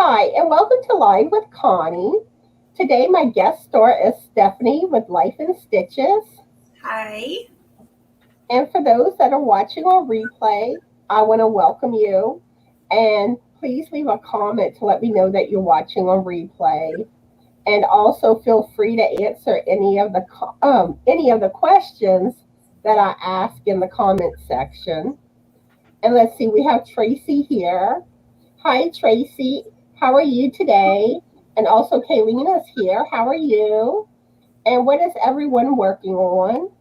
Hi, and welcome to Live with Connie. Today, my guest star is Stephanie with Life in Stitches. Hi. And for those that are watching on replay, I want to welcome you. And please leave a comment to let me know that you're watching on replay. And also feel free to answer any of the questions that I ask in the comment section. And let's see, we have Tracy here. Hi, Tracy. How are you today? And also, Kayleen is here. How are you? And what is everyone working on?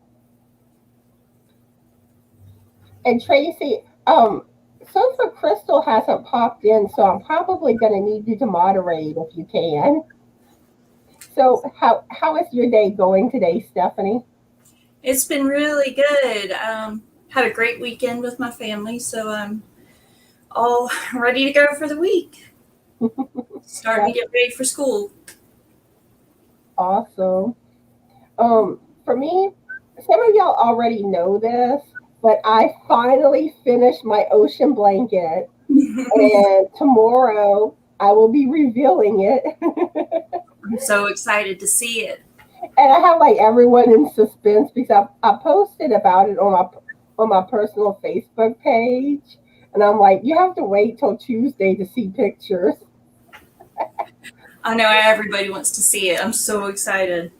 And Tracy, so far Crystal hasn't popped in, so I'm probably going to need you to moderate if you can. So, how is your day going today, Stephanie? It's been really good. Had a great weekend with my family, so I'm all ready to go for the week. Starting to get ready for school. Awesome. For me, some of y'all already know this, but I finally finished my ocean blanket, and tomorrow I will be revealing it. I'm so excited to see it. And I have like everyone in suspense because I posted about it on my personal Facebook page, and I'm like, you have to wait till Tuesday to see pictures. I know everybody wants to see it. I'm so excited.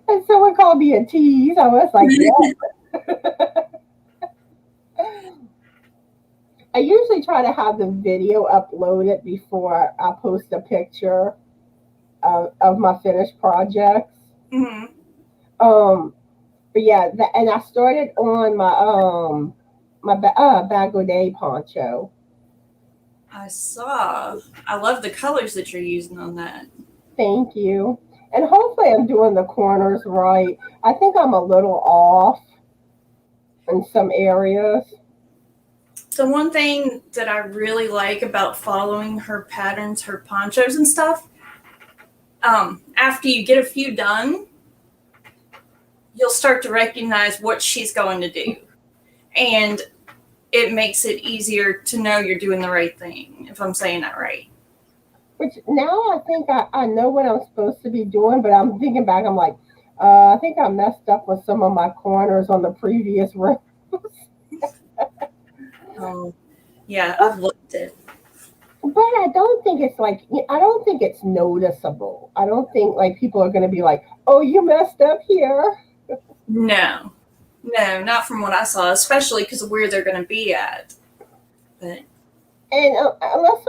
And someone called me a tease. I was like, yeah. I usually try to have the video uploaded before I post a picture of my finished projects. Mm-hmm. But yeah, and I started on my Bag O' Day poncho. I saw. I love the colors that you're using on that. Thank you. And hopefully I'm doing the corners right. I think I'm a little off in some areas. So one thing that I really like about following her patterns, her ponchos and stuff, after you get a few done, you'll start to recognize what she's going to do. And it makes it easier to know you're doing the right thing, if I'm saying that right. Which now I think I know what I'm supposed to be doing, but I'm thinking back, I'm like, I think I messed up with some of my corners on the previous row. Oh, yeah, I've looked at it. But I don't think it's noticeable. I don't think like people are going to be like, oh, you messed up here. No, not from what I saw, especially because of where they're going to be at. But And unless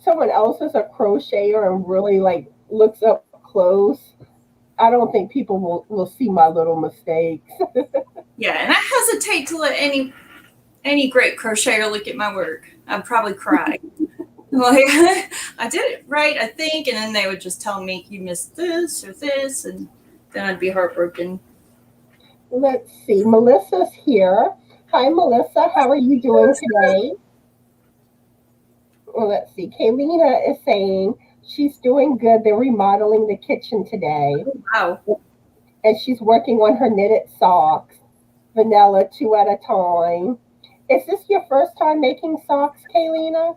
someone else is a crocheter and really like looks up close, I don't think people will see my little mistakes. yeah, and I hesitate to let any great crocheter look at my work. I'd probably cry. Like, I did it right, I think, and then they would just tell me you missed this or this, and then I'd be heartbroken. Let's see. Melissa's here. Hi, Melissa. How are you doing today? Well, let's see. Kaylina is saying she's doing good. They're remodeling the kitchen today, Wow. and she's working on her knitted socks, vanilla, two at a time. Is this your first time making socks, Kaylina?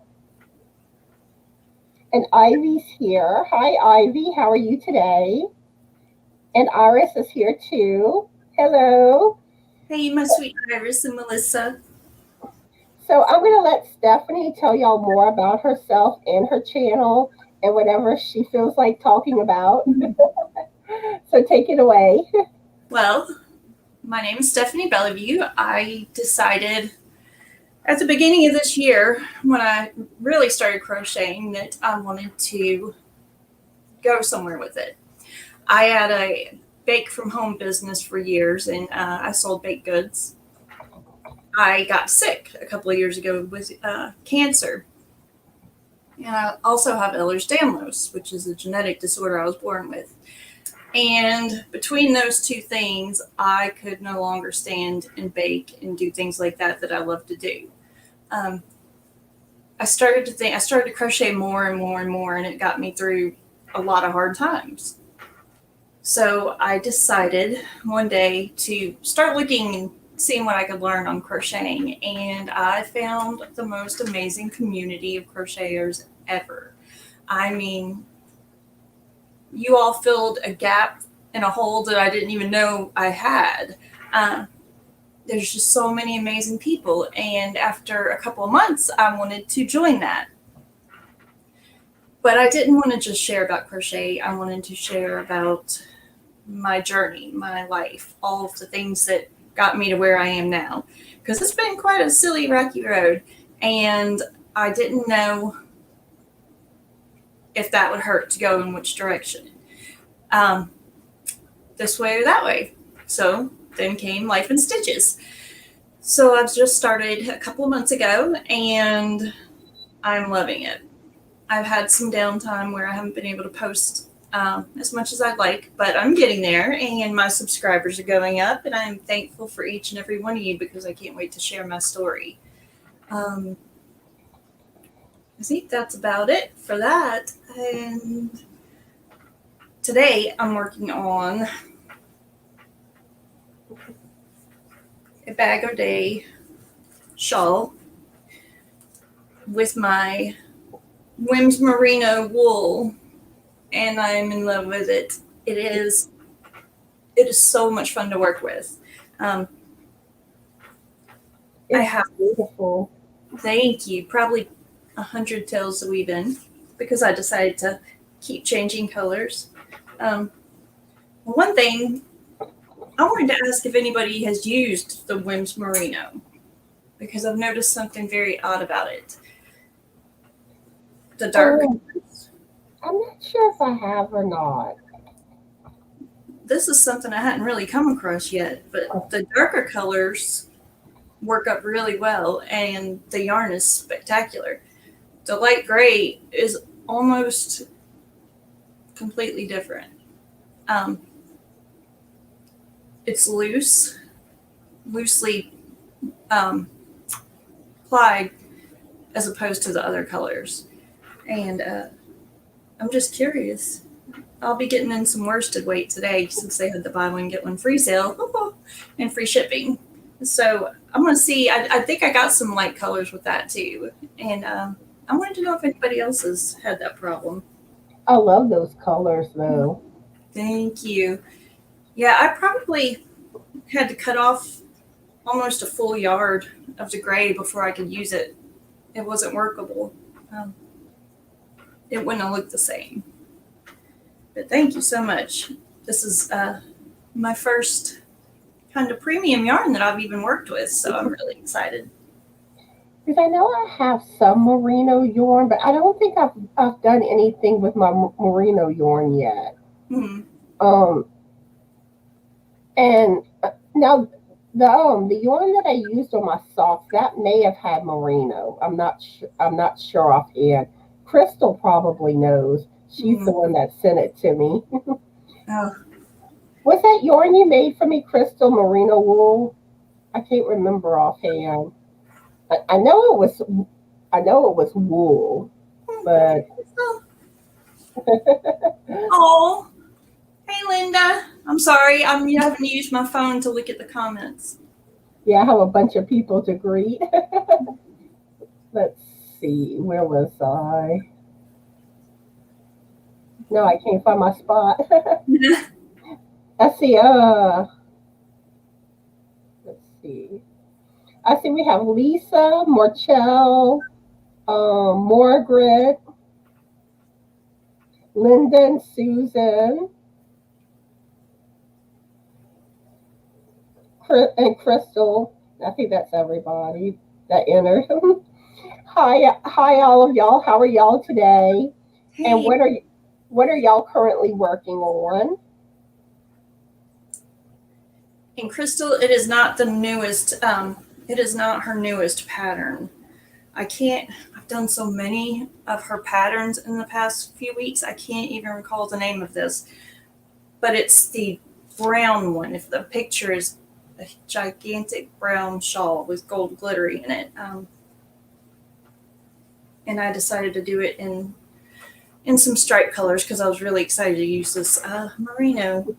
And Ivy's here. Hi, Ivy. How are you today? And Iris is here too. Hello. Hey, my sweet Iris and Melissa. So I'm going to let Stephanie tell y'all more about herself and her channel and whatever she feels like talking about. So take it away. Well, my name is Stephanie Bellevue. I decided at the beginning of this year, when I really started crocheting, that I wanted to go somewhere with it. I had a bake from home business for years, and I sold baked goods. I got sick a couple of years ago with cancer. And I also have Ehlers-Danlos, which is a genetic disorder I was born with. And between those two things, I could no longer stand and bake and do things like that I love to do. I started to crochet more and more and more, and it got me through a lot of hard times. So I decided one day to start looking and seeing what I could learn on crocheting, and I found the most amazing community of crocheters ever. I mean, you all filled a gap and a hole that I didn't even know I had. There's just so many amazing people. And after a couple of months, I wanted to join that. But I didn't want to just share about crochet. I wanted to share about my journey, my life, all of the things that got me to where I am now. Because it's been quite a silly, rocky road. And I didn't know if that would hurt to go in which direction. This way or that way. So then came Life in Stitches. So I've just started a couple of months ago and I'm loving it. I've had some downtime where I haven't been able to post as much as I'd like, but I'm getting there and my subscribers are going up and I'm thankful for each and every one of you because I can't wait to share my story. I think that's about it for that. And today I'm working on a bag o' day shawl with my Whims Merino wool, and I'm in love with it. It is so much fun to work with. I have beautiful. Thank you. Probably 100 tails to weave in because I decided to keep changing colors. One thing I wanted to ask if anybody has used the Whims Merino because I've noticed something very odd about it. The dark. I'm not sure if I have or not. This is something I hadn't really come across yet, but the darker colors work up really well and the yarn is spectacular. The light gray is almost completely different. It's loosely plied as opposed to the other colors. And I'm just curious. I'll be getting in some worsted weight today since they had the buy one, get one free sale and free shipping. So I'm going to see. I think I got some light colors with that too. And I wanted to know if anybody else has had that problem. I love those colors though. Thank you. Yeah, I probably had to cut off almost a full yard of the gray before I could use it. It wasn't workable. It wouldn't have looked the same. But thank you so much. This is my first kind of premium yarn that I've even worked with, so I'm really excited. Because I know I have some merino yarn, but I don't think I've done anything with my merino yarn yet. Mm-hmm. And now the yarn that I used on my socks that may have had merino. I'm not sure offhand. Crystal probably knows. She's the one that sent it to me. Oh. Was that yarn you made for me, Crystal, merino wool? I can't remember offhand. I know it was wool, but. Oh, hey Linda. I'm sorry. I'm having to use my phone to look at the comments. Yeah, I have a bunch of people to greet. Let's see, where was I? No, I can't find my spot. Let's see. Let's see. I see we have Lisa, Marchelle, Margaret, Linda, and Susan, and Crystal. I think that's everybody that entered. Hi, all of y'all. How are y'all today? Hey. And what are y'all currently working on? And Crystal, it is not the newest. It is not her newest pattern. I've done so many of her patterns in the past few weeks. I can't even recall the name of this, but it's the brown one. If the picture is a gigantic brown shawl with gold glittery in it. And I decided to do it in some stripe colors because I was really excited to use this merino.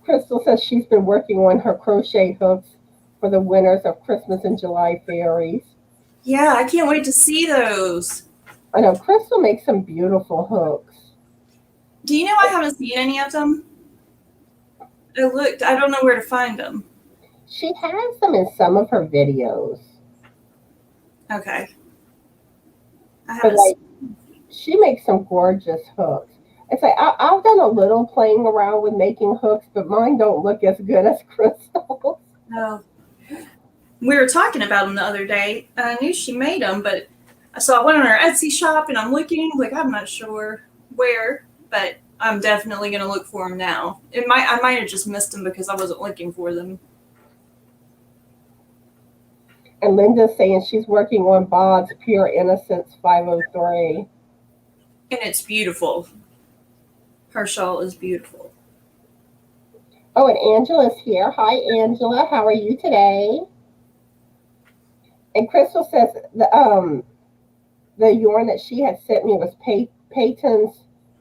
Crystal says she's been working on her crochet hooks for the winners of Christmas and July fairies. Yeah, I can't wait to see those. I know Crystal makes some beautiful hooks. Do you know I haven't seen any of them? I looked. I don't know where to find them. She has them in some of her videos, Okay. I but haven't. like she makes some gorgeous hooks. It's like I've done a little playing around with making hooks, but mine don't look as good as Crystal's. No. We were talking about them the other day, and I knew she made them, but I went on her Etsy shop, and I'm looking like I'm not sure where, but I'm definitely gonna look for them now. I might have just missed them because I wasn't looking for them. And Linda's saying she's working on Bob's Pure Innocence 503. And it's beautiful. Her shawl is beautiful. Oh, and Angela's here. Hi, Angela. How are you today? And Crystal says the yarn that she had sent me was Peyton's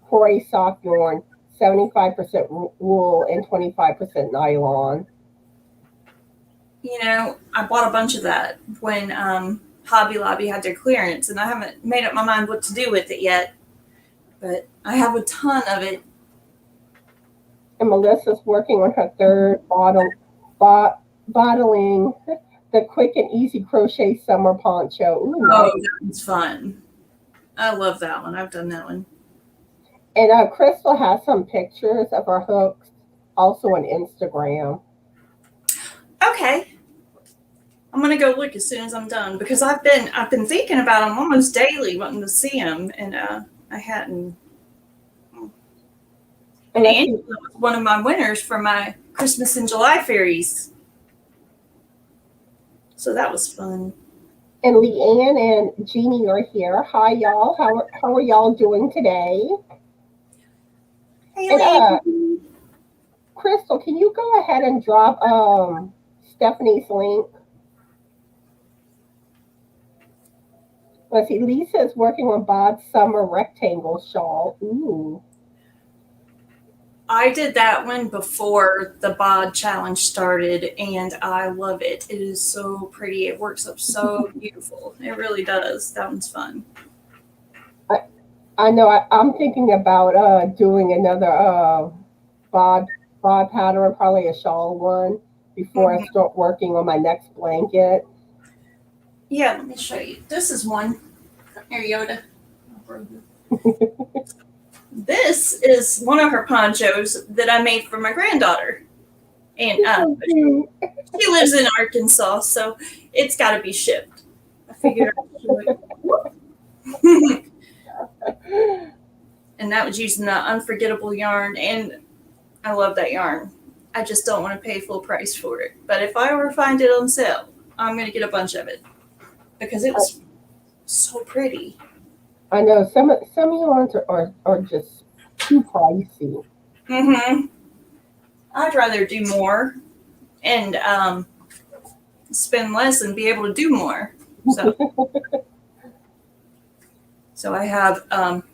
Corey soft yarn, 75% wool and 25% nylon. You know, I bought a bunch of that when Hobby Lobby had their clearance, and I haven't made up my mind what to do with it yet. But I have a ton of it. And Melissa's working on her third bottling the quick and easy crochet summer poncho. Ooh, nice. Oh, that one's fun. I love that one. I've done that one. And Crystal has some pictures of her hooks also on Instagram. Okay. I'm gonna go look as soon as I'm done because I've been thinking about them almost daily, wanting to see them, and I hadn't. And Angela was one of my winners for my Christmas in July fairies, so that was fun. And Leanne and Jeannie are here. Hi, y'all. How are y'all doing today? Hey, And Crystal, can you go ahead and drop Stephanie's link? Let's see. Lisa is working on Bob's summer rectangle shawl. Ooh. I did that one before the bod challenge started, and I love it. It is so pretty. It works up so beautiful. It really does. That one's fun. I know. I'm thinking about doing another bod pattern, probably a shawl one, before I start working on my next blanket. Yeah, let me show you. This is one. Here, Yoda. This is one of her ponchos that I made for my granddaughter. And she lives in Arkansas, so it's got to be shipped. I figured I'd do it. And that was using the unforgettable yarn, and I love that yarn. I just don't want to pay full price for it. But if I ever find it on sale, I'm going to get a bunch of it because it was so pretty. I know some yarns are just too pricey. I'd rather do more and spend less and be able to do more. So I have an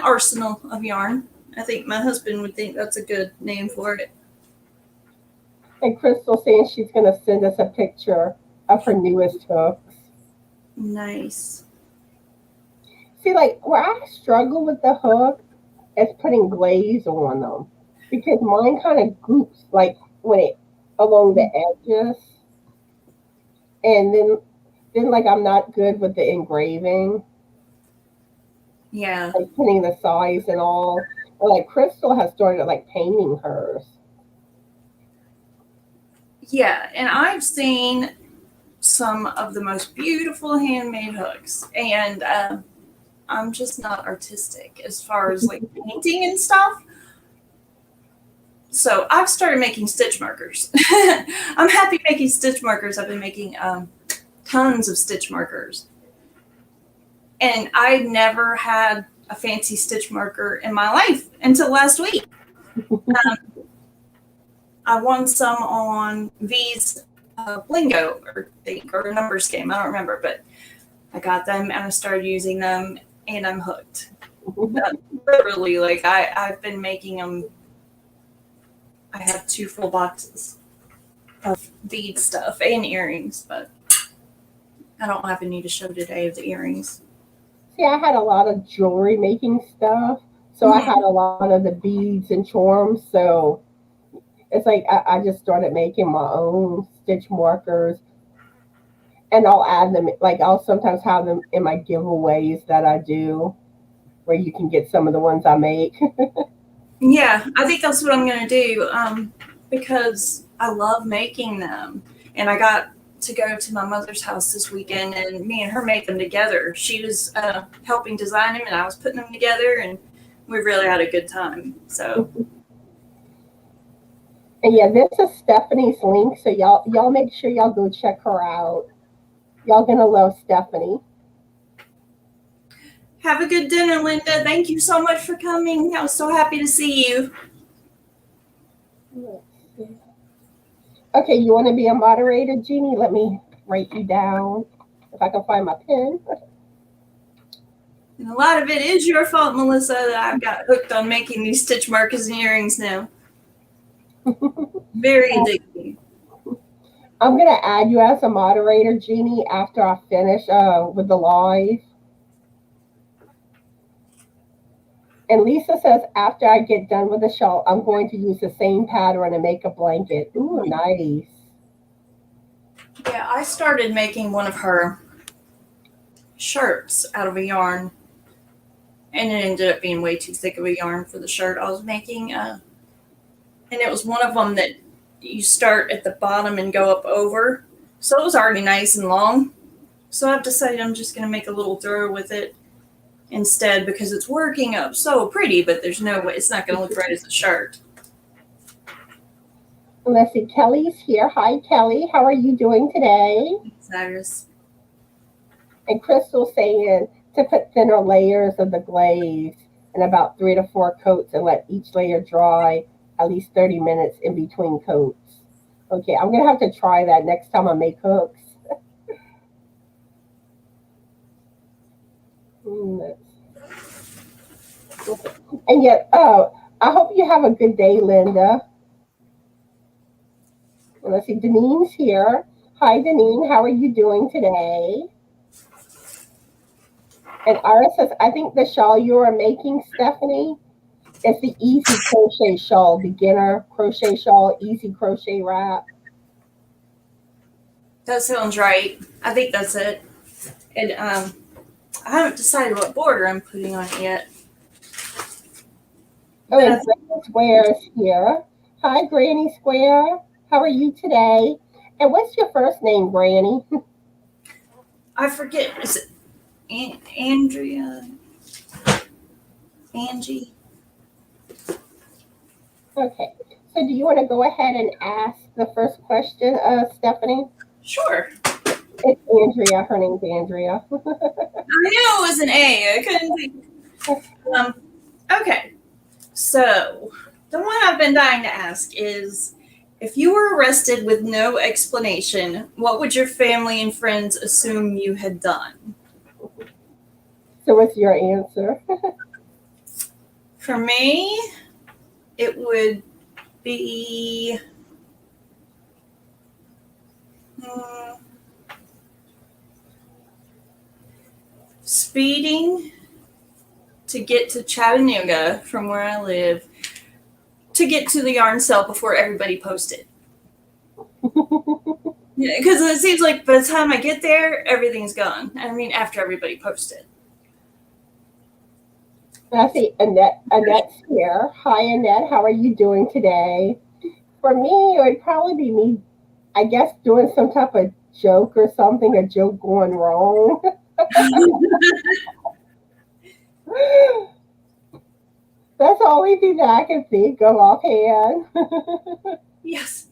arsenal of yarn. I think my husband would think that's a good name for it. And Crystal saying she's going to send us a picture of her newest hooks. Nice. See, like where I struggle with the hook is putting glaze on them because mine kind of goops like when it along the edges, and then like I'm not good with the engraving. Yeah. Like putting the size and all. Or like Crystal has started like painting hers. Yeah, and I've seen some of the most beautiful handmade hooks, and I'm just not artistic as far as like painting and stuff. So I've started making stitch markers. I'm happy making stitch markers. I've been making tons of stitch markers. And I never had a fancy stitch marker in my life until last week. I won some on V's Blingo or numbers game. I don't remember, but I got them and I started using them and I'm hooked. Literally, like I've been making them. I have 2 full boxes of bead stuff and earrings, but I don't have any to show today of the earrings. See, I had a lot of jewelry making stuff. So I had a lot of the beads and charms. So it's like I just started making my own stitch markers. And I'll add them, like I'll sometimes have them in my giveaways that I do, where you can get some of the ones I make. Yeah, I think that's what I'm going to do because I love making them. And I got to go to my mother's house this weekend, and me and her made them together. She was helping design them, and I was putting them together, and we really had a good time. So, And yeah, this is Stephanie's link, so y'all make sure y'all go check her out. Y'all gonna love Stephanie. have a good dinner, Linda. Thank you so much for coming. I was so happy to see you. Okay, you want to be a moderator, Jeannie? Let me write you down if I can find my pen. And a lot of it is your fault, Melissa, that I've got hooked on making these stitch markers and earrings now. Very addicting. I'm gonna add you as a moderator, Jeannie, after I finish with the live. And Lisa says after I get done with the shawl, I'm going to use the same pattern and make a blanket. Ooh, nice. Yeah, I started making one of her shirts out of a yarn, and it ended up being way too thick of a yarn for the shirt I was making. And it was one of them that you start at the bottom and go up over. So it was already nice and long. So I've decided I'm just going to make a little throw with it instead because it's working up so pretty, but there's no way it's not going to look right as a shirt. Let's see, Kelly's here. Hi, Kelly. How are you doing today? Cyrus. And Crystal's saying to put thinner layers of the glaze in about 3 to 4 coats and let each layer dry at least 30 minutes in between coats. Okay, I'm going to have to try that next time I make hooks. And yet, I hope you have a good day, Linda. And let's see, Denine's here. Hi, Denine. How are you doing today? And Iris says, I think the shawl you are making, Stephanie, is the easy crochet shawl, beginner crochet shawl, easy crochet wrap. That sounds right. I think that's it. And I haven't decided what border I'm putting on it yet. Oh, and Granny Square is here. Hi, Granny Square. How are you today? And what's your first name, Granny? I forget. Is it Andrea? Angie? Okay. So do you want to go ahead and ask the first question, Stephanie? Sure. It's Andrea. Her name's Andrea. I knew it was an A. I couldn't think. Okay. So the one I've been dying to ask is, if you were arrested with no explanation, what would your family and friends assume you had done? So what's your answer? For me, it would be speeding to get to Chattanooga from where I live to get to the yarn sale before everybody posted. Because it seems like by the time I get there, everything's gone. I mean, after everybody posted. I see Annette's here. Hi, Annette. How are you doing today? For me, it would probably be me, I guess, doing some type of joke or something, a joke going wrong. That's the only thing that I can think of offhand. Yes.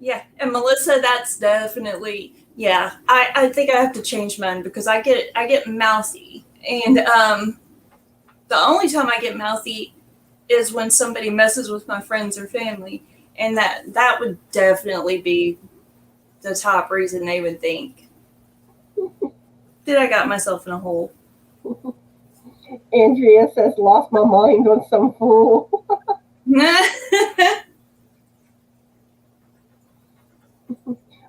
Yeah. And Melissa, that's definitely, yeah. I think I have to change mine because I get mouthy. And the only time I get mouthy is when somebody messes with my friends or family. And that would definitely be the top reason they would think that I got myself in a hole. Andrea says, lost my mind on some fool.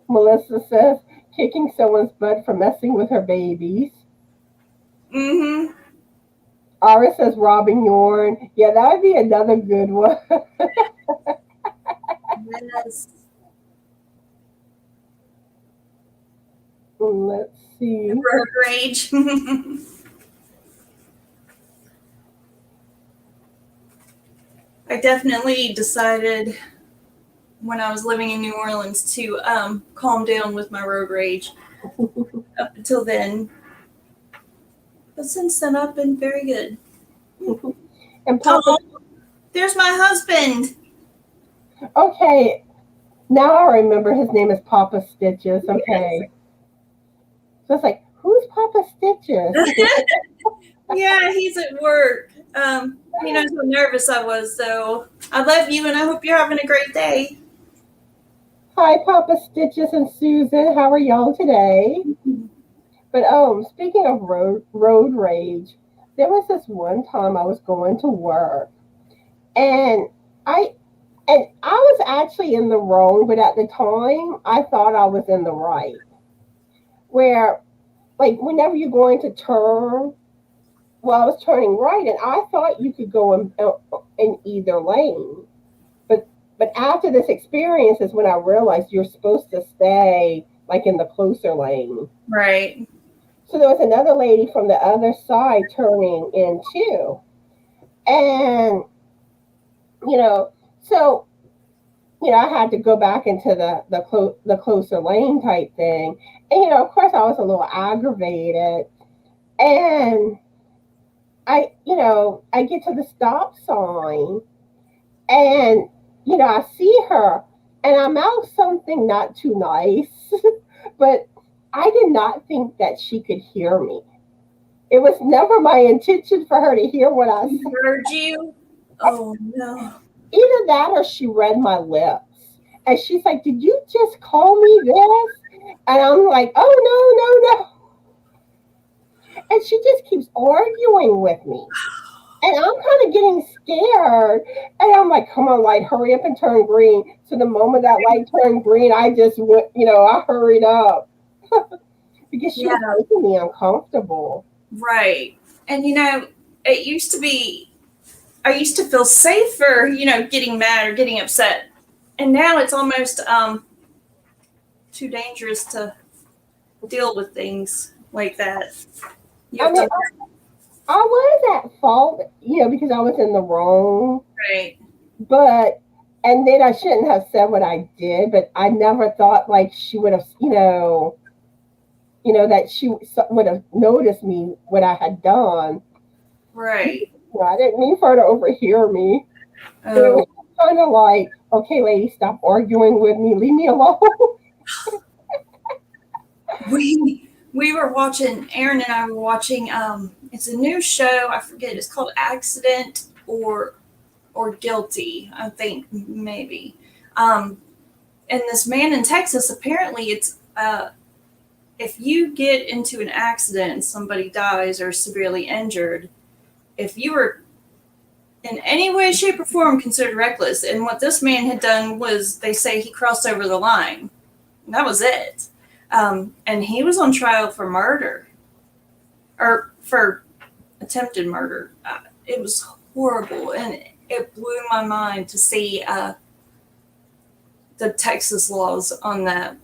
Melissa says, Kicking someone's butt for messing with her babies. Mm-hmm. Ara says robbing yarn. Yeah, that would be another good one. Yes. Let's see. Road rage. I definitely decided when I was living in New Orleans to calm down with my road rage. Up until then, but since then I've been very good. And Papa. Oh, there's my husband. Okay, now I remember his name is Papa Stitches. Okay. So it's like, who's Papa Stitches? Yeah, he's at work. He knows how nervous I was, so I love you and I hope you're having a great day. Hi, Papa Stitches and Susan. How are y'all today? But speaking of road rage, there was this one time I was going to work, and I I was actually in the wrong, but at the time I thought I was in the right. Where like whenever you're going to turn, well, I was turning right, and I thought you could go in either lane. But after this experience is when I realized you're supposed to stay like in the closer lane. Right. So there was another lady from the other side turning in too. And, you know, so, I had to go back into the closer lane type thing. And, of course, I was a little aggravated. And I get to the stop sign and, I see her and I mouth something not too nice, but I did not think that she could hear me. It was never my intention for her to hear what I said. Heard you? Oh no. Either that or she read my lips. And she's like, "Did you just call me this?" And I'm like, "Oh, no, no, no." And she just keeps arguing with me. And I'm kind of getting scared. And I'm like, "Come on, light, hurry up and turn green." So the moment that light turned green, I just went, I hurried up because she was making me uncomfortable. Right. And it used to be, I used to feel safer, getting mad or getting upset. And now it's almost too dangerous to deal with things like that. I mean, I was at fault, because I was in the wrong. Right. But, and then I shouldn't have said what I did, but I never thought like she would have, that she would have noticed me, what I had done. Right. I didn't mean for her to overhear me. Oh. It was kind of like, "Okay, lady, stop arguing with me. Leave me alone." We were watching, Aaron and I were watching, it's a new show, I forget, it's called Accident or Guilty, I think, maybe. And this man in Texas, apparently it's, if you get into an accident and somebody dies or severely injured, if you were in any way, shape, or form considered reckless, and what this man had done was, they say he crossed over the line. And that was it. And he was on trial for murder, or for attempted murder. It was horrible, and it blew my mind to see the Texas laws on that.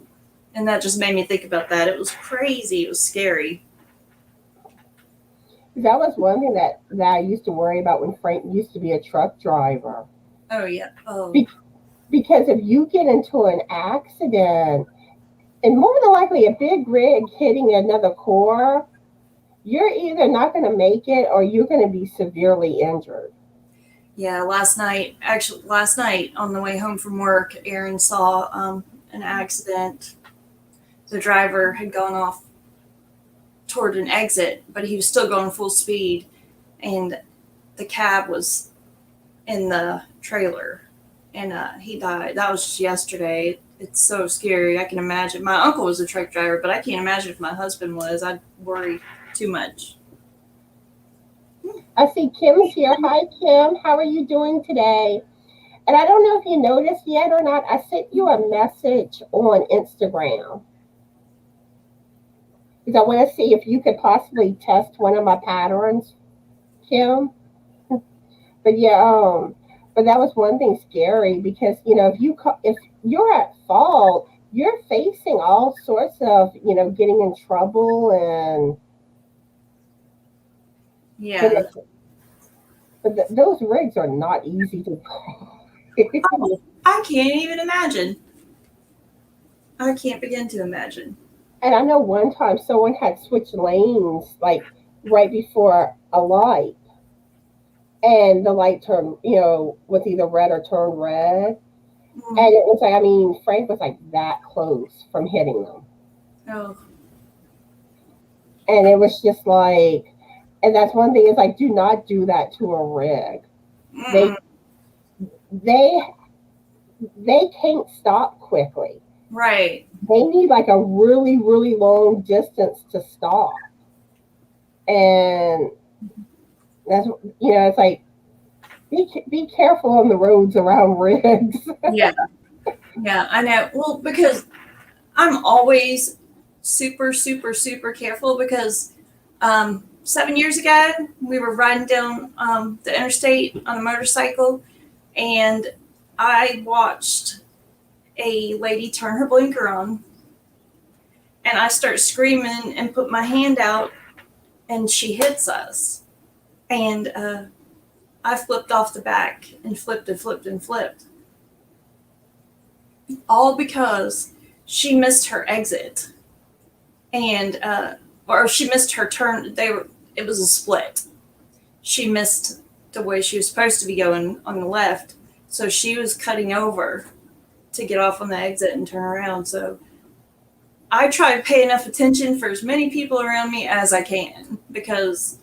And that just made me think about that. It was crazy. It was scary. That was one thing that I used to worry about when Frank used to be a truck driver. Oh, yeah. Oh. Because if you get into an accident, and more than likely a big rig hitting another car, you're either not going to make it or you're going to be severely injured. Yeah, last night on the way home from work, Aaron saw an accident. The driver had gone off toward an exit, but he was still going full speed, and the cab was in the trailer, and he died. That was just yesterday. It's so scary. I can imagine. My uncle was a truck driver, but I can't imagine if my husband was. I'd worry too much. I see Kim's here. Hi, Kim. How are you doing today? And I don't know if you noticed yet or not, I sent you a message on Instagram. because I want to see if you could possibly test one of my patterns, Kim. But yeah, but that was one thing scary because if you're at fault, you're facing all sorts of getting in trouble and but Yeah. it, those rigs are not easy to Oh, I can't even imagine. I can't begin to imagine. And I know one time someone had switched lanes like right before a light, and the light turned, was either red or turned red. Mm. And it was like, I mean, Frank was like that close from hitting them. Oh. And it was just like, and that's one thing is like, do not do that to a rig. They, Mm. they, they can't stop quickly. Right. They need like a really, really long distance to stop. And that's, it's like, be careful on the roads around rigs. Yeah. Yeah, I know. Well, because I'm always super, super, super careful because 7 years ago we were riding down the interstate on a motorcycle, and I watched a lady turn her blinker on, and I start screaming and put my hand out, and she hits us, and I flipped off the back and flipped and flipped and flipped, all because she missed her exit, and or she missed her turn. It was a split. She missed the way she was supposed to be going on the left, so she was cutting over to get off on the exit and turn around. So I try to pay enough attention for as many people around me as I can, because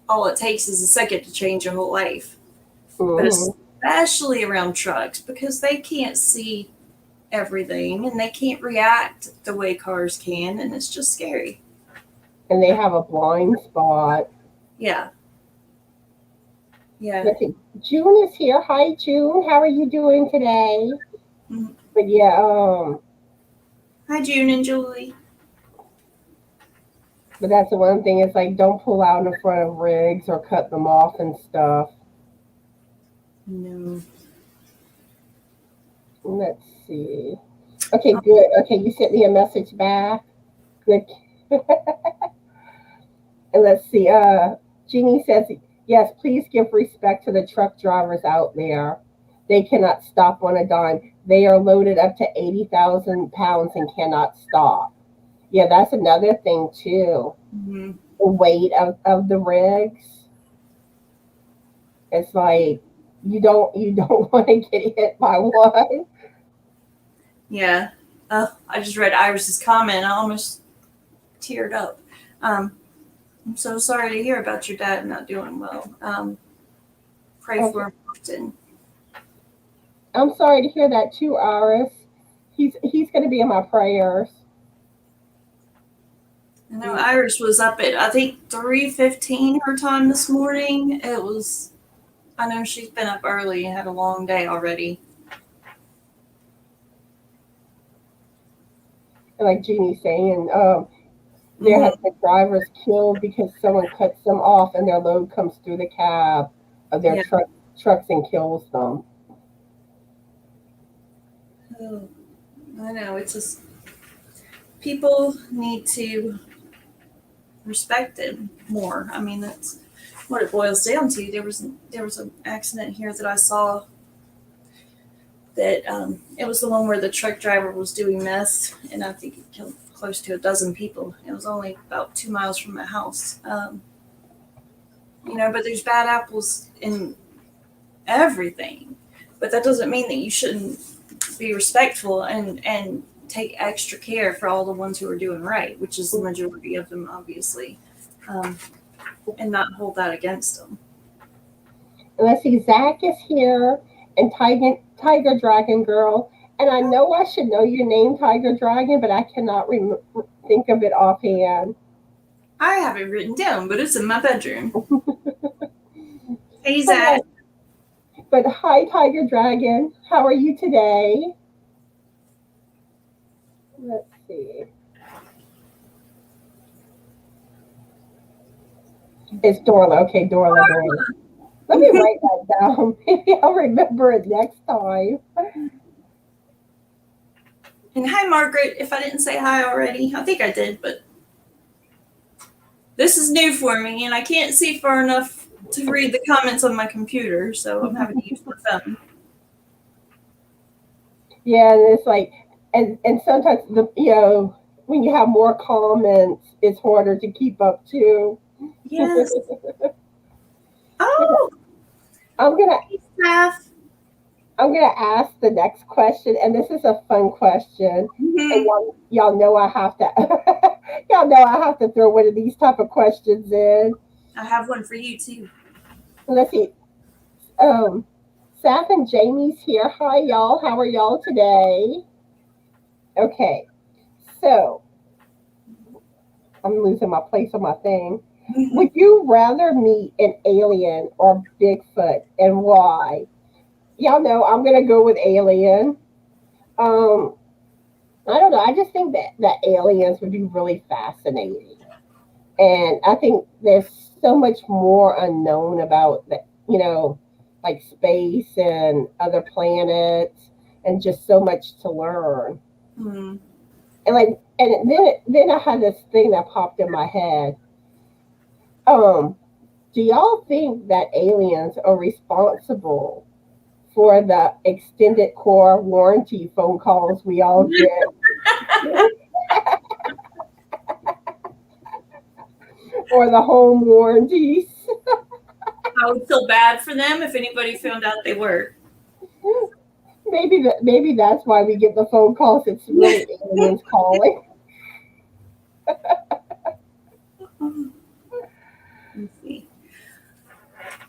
all it takes is a second to change your whole life. But especially around trucks, because they can't see everything and they can't react the way cars can, and it's just scary. And they have a blind spot. Yeah. Yeah. Let's see. June is here. Hi, June. How are you doing today? Mhm. But yeah, Hi, June and Julie. but that's the one thing. It's like don't pull out in front of rigs or cut them off and stuff. No. Let's see. Okay, good. Okay, you sent me a message back. Good. And let's see. Jeannie says, yes, please give respect to the truck drivers out there. They cannot stop on a dime. They are loaded up to 80,000 pounds and cannot stop. Yeah, that's another thing too. Mm-hmm. The weight of the rigs. It's like you don't want to get hit by one. Yeah. I just read Iris's comment. I almost teared up. I'm so sorry to hear about your dad not doing well. Pray for him often. I'm sorry to hear that too, Iris. He's going to be in my prayers. I know Iris was up at, I think, 3:15 her time this morning. I know she's been up early and had a long day already. And like Jeannie's saying, there have been drivers killed because someone cuts them off and their load comes through the cab of their trucks and kills them. Oh, I know. It's just people need to respect it more. I mean, that's what it boils down to. There was an accident here that I saw that it was the one where the truck driver was doing meth, and I think it killed close to a dozen people. It was only about 2 miles from my house. But there's bad apples in everything. But that doesn't mean that you shouldn't be respectful and take extra care for all the ones who are doing right, which is the majority of them, obviously, and not hold that against them. And let's see, Zach is here, and Tiger Dragon Girl. And I know I should know your name, Tiger Dragon, but I cannot think of it offhand. I have it written down, but it's in my bedroom. Hey, Zach. But hi, Tiger Dragon. How are you today? Let's see. It's Dorla. Okay, Dorla. Let me write that down. Maybe I'll remember it next time. And hi, Margaret. If I didn't say hi already, I think I did, but this is new for me, and I can't see far enough to read the comments on my computer, so I'm having to use my phone. Yeah, and it's like, and sometimes when you have more comments, it's harder to keep up too. Yes. Oh, I'm gonna hey, Steph. I'm gonna ask the next question, and this is a fun question. And Mm-hmm. y'all know I have to y'all know I have to throw one of these type of questions in. I have one for you too. Let's see. Um, Saf and Jamie's here. Hi, y'all. How are y'all today? Okay, so I'm losing my place on my thing. Would you rather meet an alien or Bigfoot, and why? Y'all know I'm gonna go with alien. Um, I don't know. I just think that aliens would be really fascinating, and I think there's so much more unknown about the, like space and other planets, and just so much to learn. Mm-hmm. And like, and then I had this thing that popped in my head. Um, do y'all think that aliens are responsible for the extended core warranty phone calls we all get, or the home warranties? I would feel bad for them if anybody found out they were. Maybe that's why we get the phone calls. It's really aliens calling. Let's see.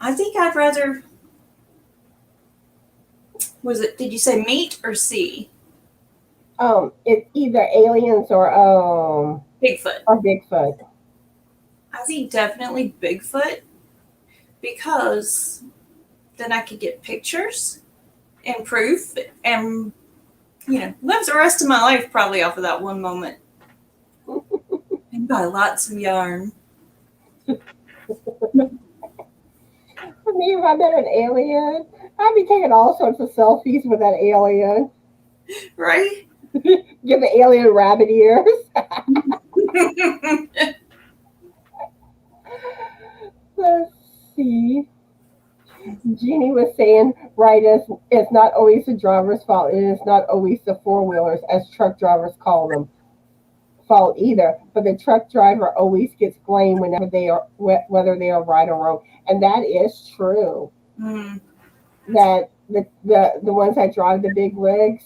I think I'd rather. Was it? Did you say meat or see? It's either aliens Bigfoot. or Bigfoot. I think definitely Bigfoot because then I could get pictures and proof and live the rest of my life probably off of that one moment and buy lots of yarn. For me, if I met an alien, I'd be taking all sorts of selfies with that alien. Right? Give the alien rabbit ears. Let's see. Jeannie was saying, right, it's not always the driver's fault. It is not always the four wheelers, as truck drivers call them, fault either. But the truck driver always gets blamed whenever whether they are right or wrong, and that is true. Mm, That the ones that drive the big rigs,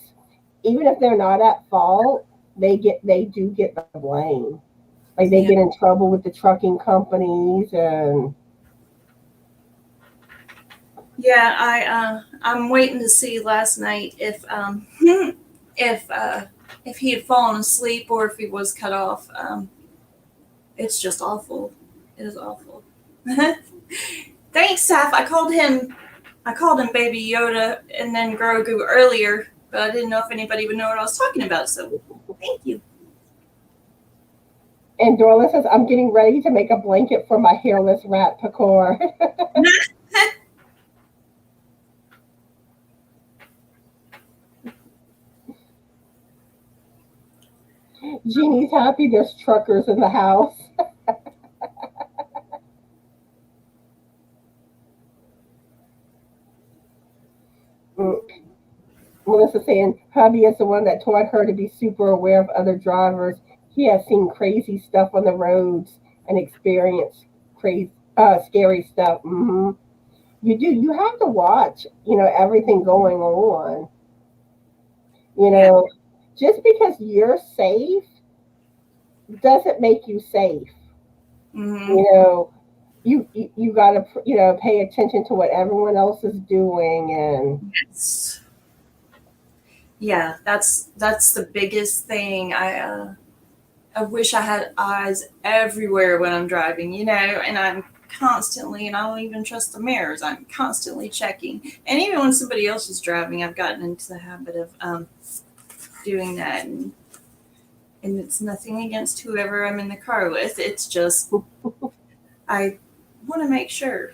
even if they're not at fault, they do get the blame. Like they yeah. get in trouble with the trucking companies and Yeah, I'm waiting to see last night if if he had fallen asleep or if he was cut off. It's just awful. It is awful. Thanks, Saf. I called him Baby Yoda and then Grogu earlier, but I didn't know if anybody would know what I was talking about. So, thank you. And Dorla says, I'm getting ready to make a blanket for my hairless rat Pakor. Jeannie's happy there's truckers in the house. Mm. Melissa saying, hubby is the one that taught her to be super aware of other drivers. He has seen crazy stuff on the roads and experienced scary stuff. You do. You have to watch, everything going on. You Yeah. know, just because you're safe doesn't make you safe. Mm-hmm. You know, you got to pay attention to what everyone else is doing, and Yes. Yeah, that's the biggest thing. I wish I had eyes everywhere when I'm driving, and I'm constantly, and I don't even trust the mirrors. I'm constantly checking, and even when somebody else is driving, I've gotten into the habit of doing that, and it's nothing against whoever I'm in the car with. It's just I want to make sure.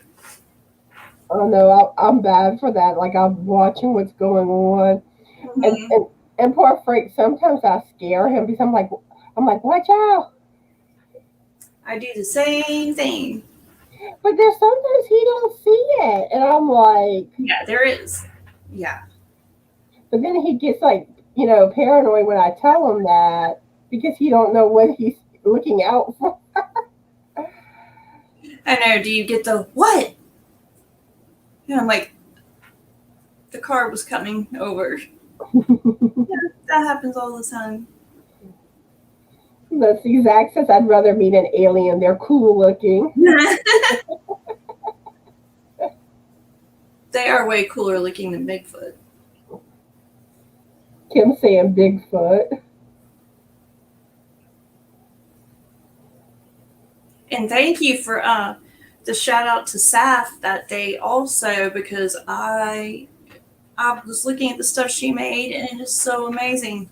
Oh no, I'm bad for that. Like I'm watching what's going on, and Mhm. and and poor Frank. Sometimes I scare him because I'm like, watch out. I do the same thing. But there's sometimes he don't see it, and I'm like, Yeah, there is. Yeah. but then he gets like, paranoid when I tell him that because he don't know what he's looking out for. I know. Do you get the what? Yeah, I'm like, the car was coming over. Yeah, that happens all the time. That's exact says I'd rather meet an alien. They're cool looking. They are way cooler looking than Bigfoot. Kim saying Bigfoot. And thank you for the shout out to Saf that day also, because I was looking at the stuff she made and it is so amazing.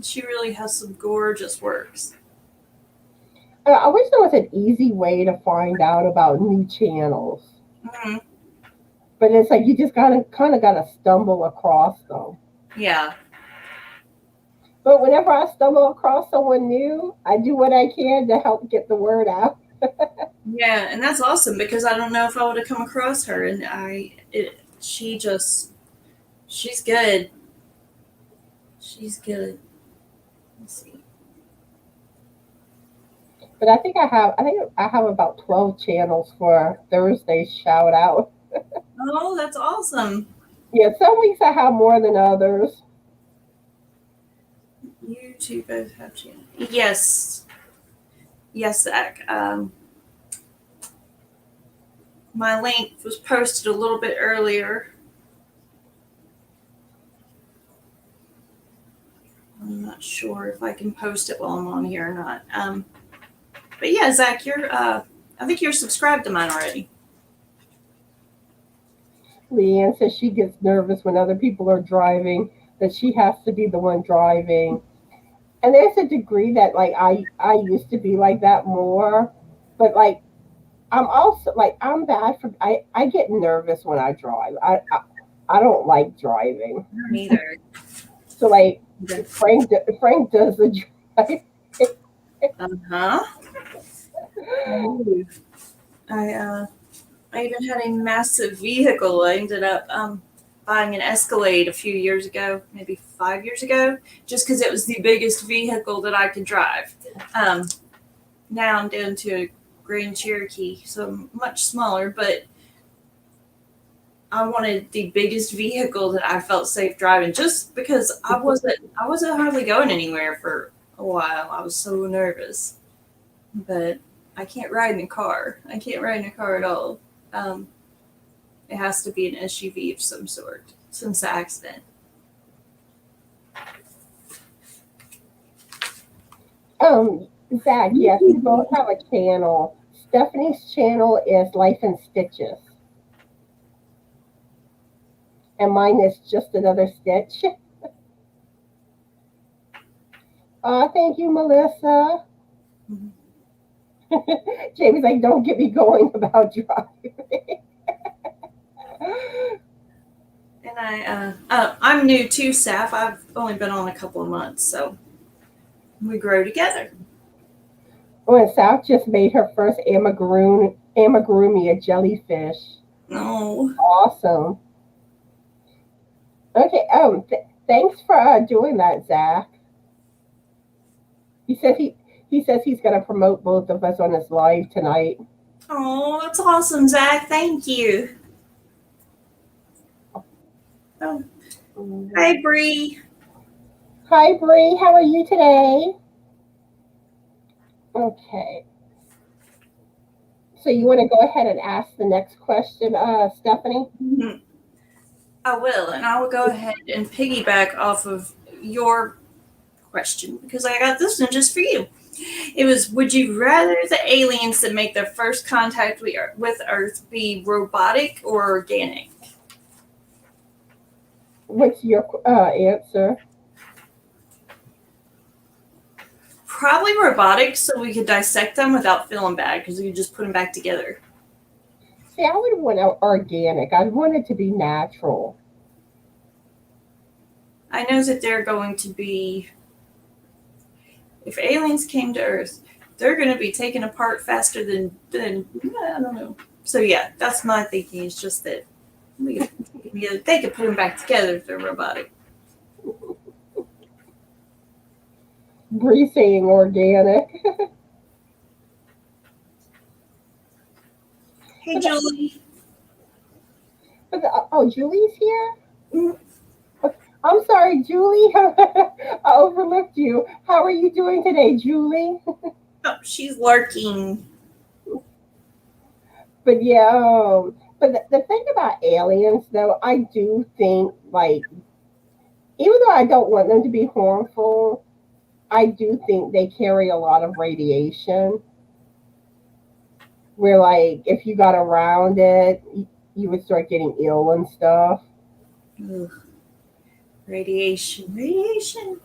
She really has some gorgeous works. I wish there was an easy way to find out about new channels, Mm-hmm. but it's like you just gotta kind of gotta stumble across them. Yeah. But whenever I stumble across someone new, I do what I can to help get the word out. Yeah, and that's awesome because I don't know if I would have come across her, and she's good. She's good. Let's see. But I think I have about 12 channels for Thursday's shout out. Oh, that's awesome. Yeah, some weeks I have more than others. You two both have channel. Yes, yes, Zach. My link was posted a little bit earlier. I'm not sure if I can post it while I'm on here or not. But yeah, Zach, I think you're subscribed to mine already. Leanne says she gets nervous when other people are driving, that she has to be the one driving. And there's a degree that like I used to be like that more, but like I'm also like I'm bad for I get nervous when I drive. I don't like driving. Neither. So like Frank does the drive. Uh-huh. I I even had a massive vehicle. I ended up buying an Escalade a few years ago, maybe 5 years ago, just because it was the biggest vehicle that I could drive. Um, Now I'm down to a Grand Cherokee, so much smaller, but I wanted the biggest vehicle that I felt safe driving, just because I wasn't hardly going anywhere for a while. I was so nervous, but I can't ride in a car. I can't ride in a car at all. Um, it has to be an SUV of some sort since the accident. Um, Zach, yes, we both have a channel. Stephanie's channel is Life in Stitches, and mine is just another stitch. Thank you, Melissa. Mhm. Jamie's like, don't get me going about driving. And I'm new to Saf. I've only been on a couple of months, so we grow together. Oh, and South just made her first amigurumi, a jellyfish. No, Awesome. Okay. Thanks for doing that, Zach. He said he says he's going to promote both of us on his live tonight. oh, that's awesome, Zach. Thank you. Oh, hi, Bree. Hi, Bree. How are you today? Okay. So you want to go ahead and ask the next question, Stephanie? Mhm. I will, and I will go ahead and piggyback off of your question because I got this one just for you. It was, would you rather the aliens that make their first contact with Earth be robotic or organic? What's your answer? Probably robotic, so we could dissect them without feeling bad because we could just put them back together. See, I would want organic. I want it to be natural. I know that they're going to be, if aliens came to Earth, they're going to be taken apart faster than I don't know. So yeah, that's my thinking. It's just that they could put them back together if they're robotic. Bree saying organic. Hey, Julie. Oh, Julie's here? Mm-hmm. I'm sorry, Julie. I overlooked you. How are you doing today, Julie? Oh, she's lurking. But yeah, but the thing about aliens, though, I do think, like, even though I don't want them to be harmful, I do think they carry a lot of radiation. Where, like, if you got around it, you would start getting ill and stuff. Ugh. Radiation.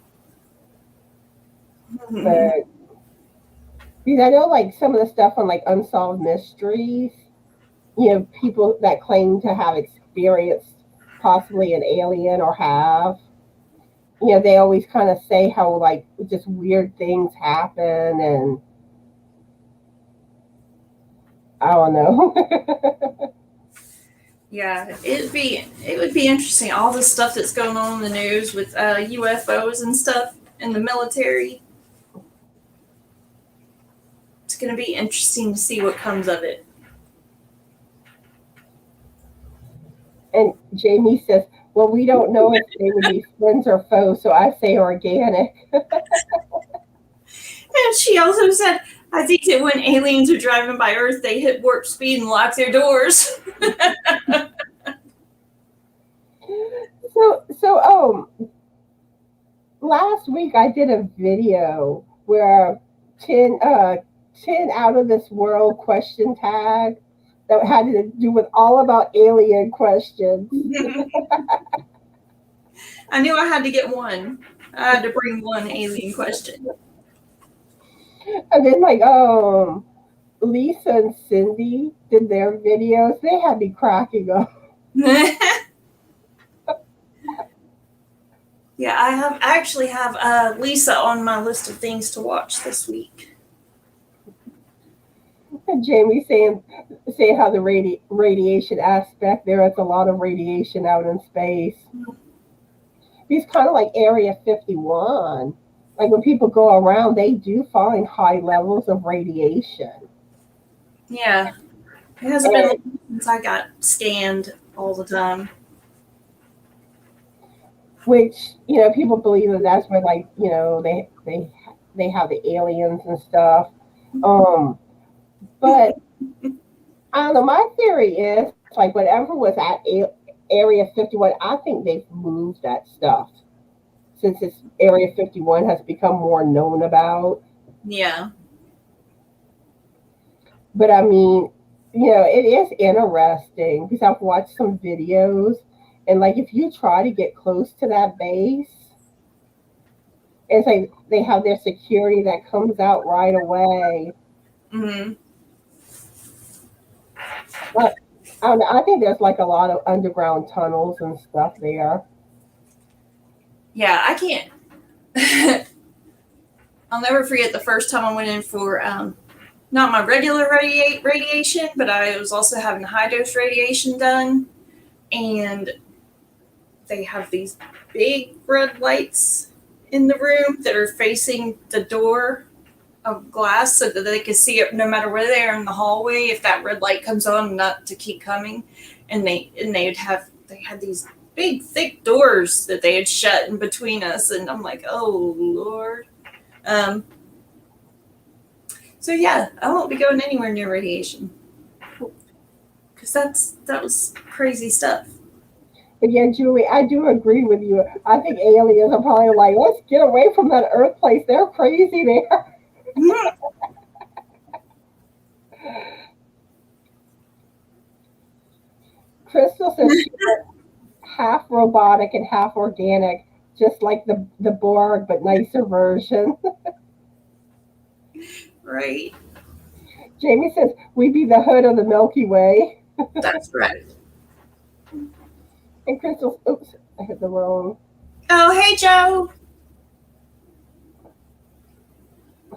But because I know, like, some of the stuff on like Unsolved Mysteries, people that claim to have experienced possibly an alien or have, they always kind of say how like just weird things happen, and I don't know. Yeah, it would be interesting. All the stuff that's going on in the news with UFOs and stuff in the military. It's going to be interesting to see what comes of it. And Jamie says, well, we don't know if they would be friends or foes, so I say organic. And she also said, I think that when aliens are driving by Earth, they hit warp speed and lock their doors. So last week I did a video where 10 out of this world question tag that had to do with all about alien questions. I knew I had to get one. I had to bring one alien question. And then like Lisa and Cindy did their videos. They had me cracking up. Yeah, I actually have Lisa on my list of things to watch this week. And Jamie saying how the radiation aspect, there is a lot of radiation out in space. It's kind of like Area 51. Like when people go around, they do find high levels of radiation. Yeah, it hasn't been long since I got scanned all the time. Which people believe that that's where like they have the aliens and stuff. But I don't know. My theory is like whatever was at Area 51, I think they've moved that stuff since this Area 51 has become more known about. Yeah. But I mean, it is interesting because I've watched some videos, and like if you try to get close to that base, it's like they have their security that comes out right away. Mm-hmm. But I think there's like a lot of underground tunnels and stuff there. Yeah, I can't. I'll never forget the first time I went in for not my regular radiation, but I was also having high dose radiation done, and they have these big red lights in the room that are facing the door of glass so that they can see it no matter where they are in the hallway. If that red light comes on, not to keep coming, and they had these big thick doors that they had shut in between us, and I'm like, oh Lord. So yeah, I won't be going anywhere near radiation because that was crazy stuff. But yeah, Julie, I do agree with you. I think aliens are probably like, let's get away from that Earth place. They're crazy there. Crystal says she's half robotic and half organic, just like the Borg, but nicer version. Right. Jamie says, we be the hood of the Milky Way. That's right. And Crystal, oops, I hit the wrong. Oh, hey, Joe.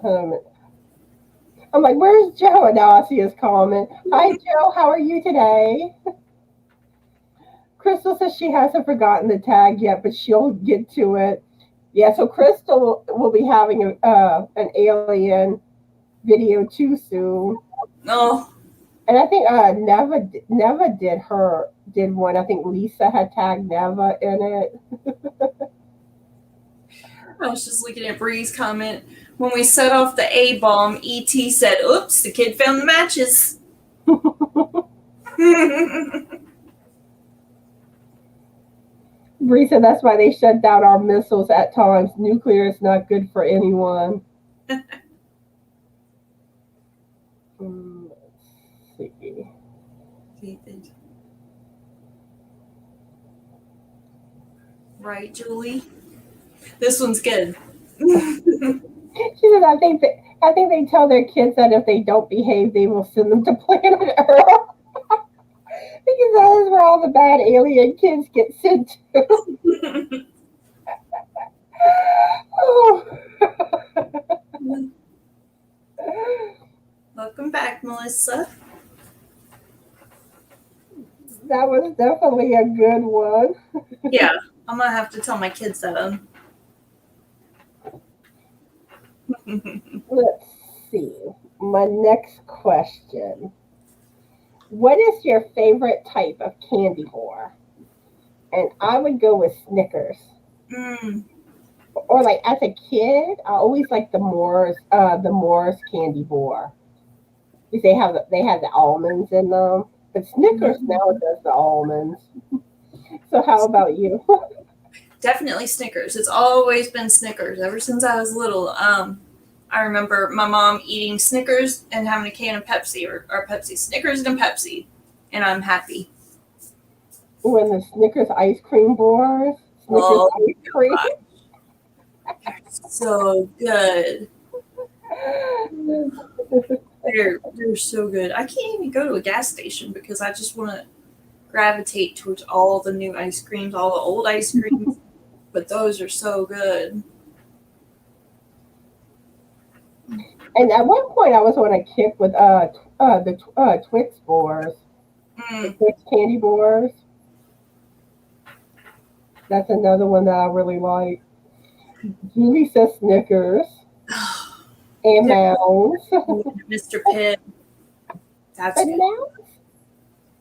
I'm like, where's Joe? And now I see his comment. Hi, Joe. How are you today? Crystal says she hasn't forgotten the tag yet, but she'll get to it. Yeah, so Crystal will be having an alien video too soon. Oh, And I think Neva did one. I think Lisa had tagged Neva in it. I was just looking at Bree's comment. When we set off the A bomb, ET said, "Oops, the kid found the matches." Bree said that's why they shut down our missiles at times. Nuclear is not good for anyone. Let's see. Right, Julie? This one's good. She said, I think they tell their kids that if they don't behave, they will send them to planet Earth. Because that is where all the bad alien kids get sent to. Oh. Welcome back, Melissa. That was definitely a good one. Yeah, I'm gonna have to tell my kids that. Let's see. My next question. What is your favorite type of candy bar? And I would go with Snickers. Or like as a kid, I always like the Morris candy bar. Because they have the almonds in them. But Snickers now does the almonds. So how about you? Definitely Snickers. It's always been Snickers ever since I was little. I remember my mom eating Snickers and having a can of Pepsi or Pepsi. Snickers and Pepsi. And I'm happy. When the Snickers ice cream bars. Snickers ice cream. They're so good. They're so good. I can't even go to a gas station because I just want to gravitate towards all the new ice creams, all the old ice creams. But those are so good. And at one point, I was on a kick with the Twix bars, the Twix candy bars. That's another one that I really like. Julie says Snickers and Mounds. Mr. Pibb. That's But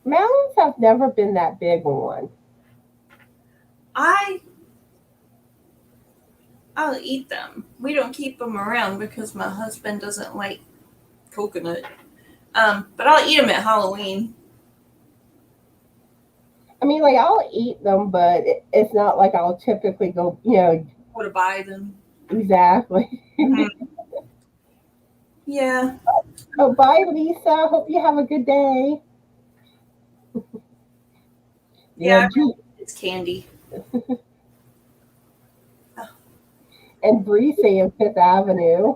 Mounds have never been that big one. I'll eat them. We don't keep them around because my husband doesn't like coconut. But I'll eat them at Halloween. I mean, like I'll eat them, but it's not like I'll typically go, Go to buy them. Exactly. Yeah. Oh, bye, Lisa. Hope you have a good day. Yeah, it's candy. And Bree saying Fifth Avenue.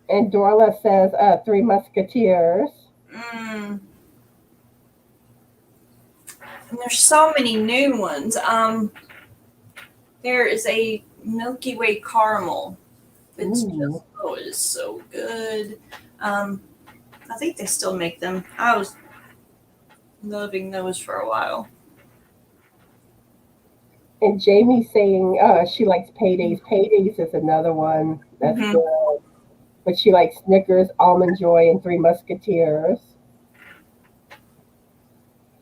And Dorla says Three Musketeers. And there's so many new ones. There is a Milky Way caramel. It is so good. I think they still make them. I was loving those for a while. And Jamie saying she likes Paydays. Paydays is another one that's good. But she likes Snickers, Almond Joy, and Three Musketeers.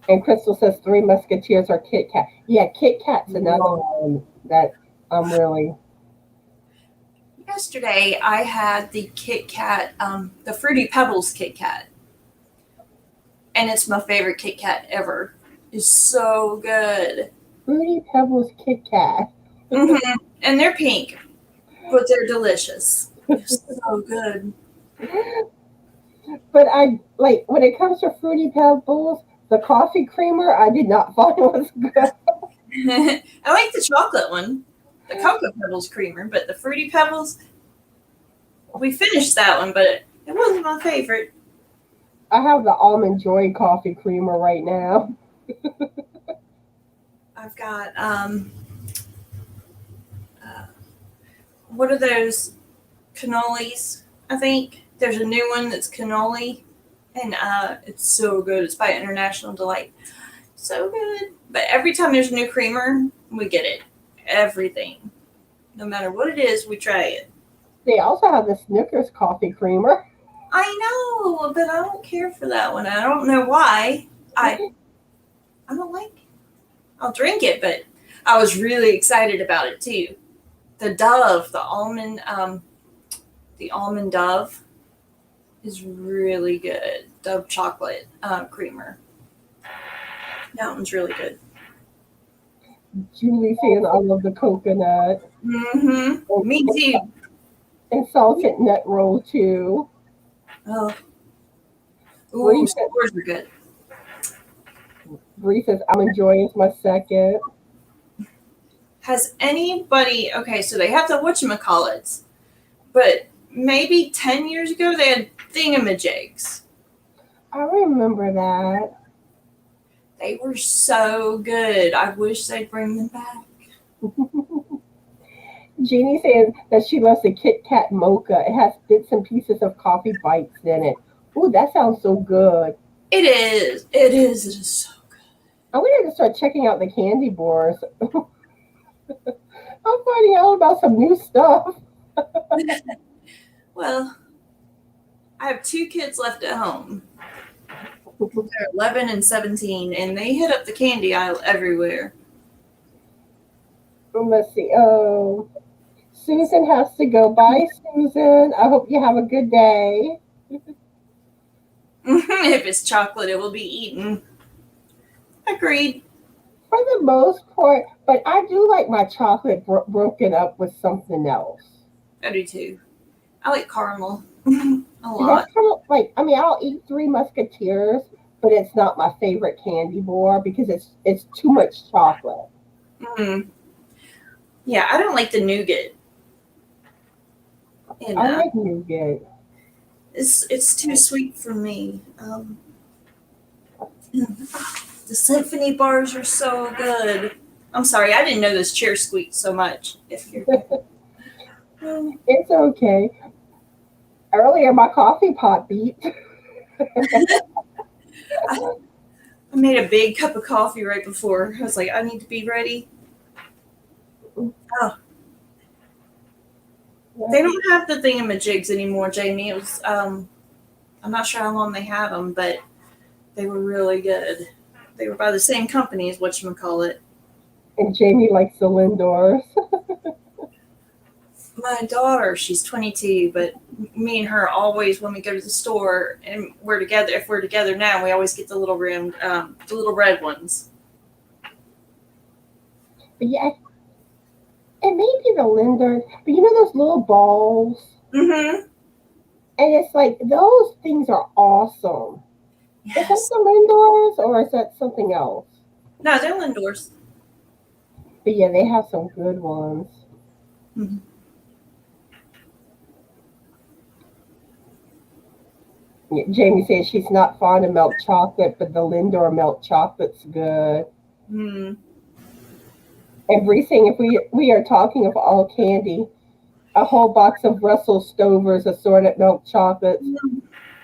And Crystal says Three Musketeers are Kit Kat. Yeah, Kit Kat's another one that I'm really. Yesterday, I had the Kit Kat, the Fruity Pebbles Kit Kat. And it's my favorite Kit Kat ever. It's so good. Fruity Pebbles Kit Kat. And they're pink, but they're delicious. They're so good. But I like when it comes to Fruity Pebbles, the coffee creamer I did not find was good. I like the chocolate one, the Cocoa Pebbles creamer, but the Fruity Pebbles, we finished that one, but it wasn't my favorite. I have the Almond Joy coffee creamer right now. I've got uh, what are those cannolis? I think there's a new one that's cannoli, and it's so good. It's by International Delight. So good. But every time there's a new creamer, we get it. Everything. No matter what it is, we try it. They also have the Snickers coffee creamer. I know, but I don't care for that one. I don't know why. I don't like it. I'll drink it, but I was really excited about it too. The Dove, the almond Dove is really good. Dove chocolate creamer. That one's really good. Julie says I love the coconut. Mm-hmm. Me too. And salted nut roll too. Oh, Bree ooh, says, stores are good. Bree says I'm enjoying my second. Has anybody? Okay, so they have the whatchamacallits, but maybe 10 years ago they had thingamajigs. I remember that. They were so good. I wish they'd bring them back. Jeannie says that she loves the Kit Kat mocha. It has bits and pieces of coffee bites in it. Ooh, that sounds so good. It is. It is. It is so I wanted to start checking out the candy bars. I'm finding out about some new stuff. good. Well, I have two kids left at home. They're 11 and 17, and they hit up the candy aisle everywhere. Let's see. Oh, Susan has to go. Bye, Susan. I hope you have a good day. If it's chocolate, it will be eaten. Agreed. For the most part, but I do like my chocolate broken up with something else. I do too. I like caramel a lot. That's kind of like, I mean, I'll eat Three Musketeers, but it's not my favorite candy bar because it's too much chocolate. Mm. Yeah, I don't like the nougat. And I like nougat. it's too sweet for me. The symphony bars are so good. I'm sorry, I didn't know this chair squeaked so much. If you're It's okay. Earlier, my coffee pot beeped. I made a big cup of coffee right before. I was like, I need to be ready. Oh, they don't have the thingamajigs anymore, Jamie. It was I'm not sure how long they had them, but they were really good. They were by the same company as whatchamacallit. And Jamie likes the Lindors. My daughter, she's 22, but me and her always, when we go to the store and we're together, if we're together now, we always get the little the little red ones. But yeah, it may be the Lindors, but you know those little balls? Mm-hmm. And it's like, those things are awesome. Is that Yes. the Lindors or is that something else? No, they're Lindors. But yeah, they have some good ones. Mm-hmm. Yeah, Jamie says she's not fond of milk chocolate, but the Lindor milk chocolate's good. Mm. Everything, if we are talking of all candy, a whole box of Russell Stover's assorted milk chocolates.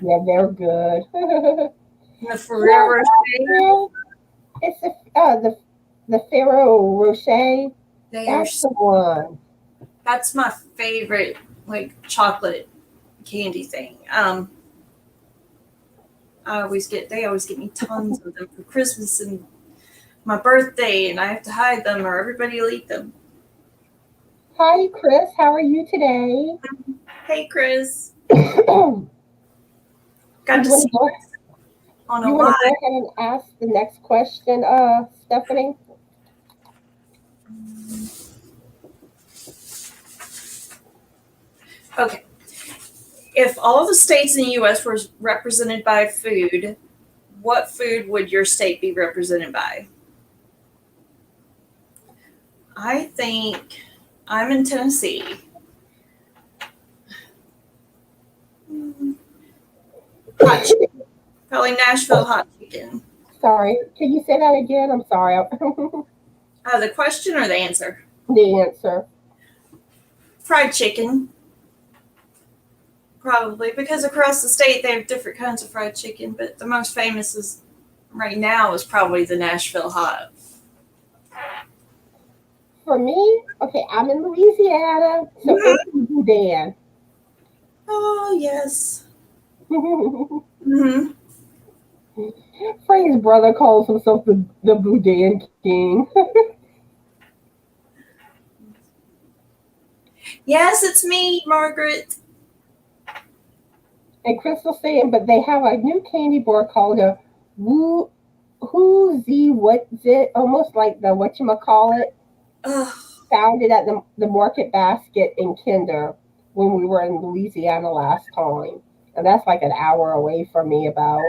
Yeah, they're good. The Yeah, Ferrero Rocher, yeah. It's the Ferrero Rocher. they are. That's the one. That's my favorite, like chocolate candy thing. They always get me tons of them for Christmas and my birthday, and I have to hide them or everybody will eat them. Hi, Chris. How are you today? Hey, Chris, you got to want see to go? you on a You want to go live. ahead and ask the next question, Stephanie? Okay. If all the states in the U.S. were represented by food, what food would your state be represented by? I think I'm in Tennessee. Hot chicken. Probably Nashville hot chicken. Sorry, can you say that again? I'm sorry. The question or the answer? The answer. Fried chicken. Probably because across the state they have different kinds of fried chicken, but the most famous is right now is probably the Nashville hot. For me, okay, I'm in Louisiana, so it's boudin. Oh yes. Mm-hmm. Frank's brother calls himself the boudin king. Yes, it's me, Margaret. And Crystal's saying, but they have a new candy bar called a woo who z what's it? Almost like the whatchamacallit. Ugh. Found it at the Market Basket in Kinder when we were in Louisiana last time. And that's like an hour away from me about.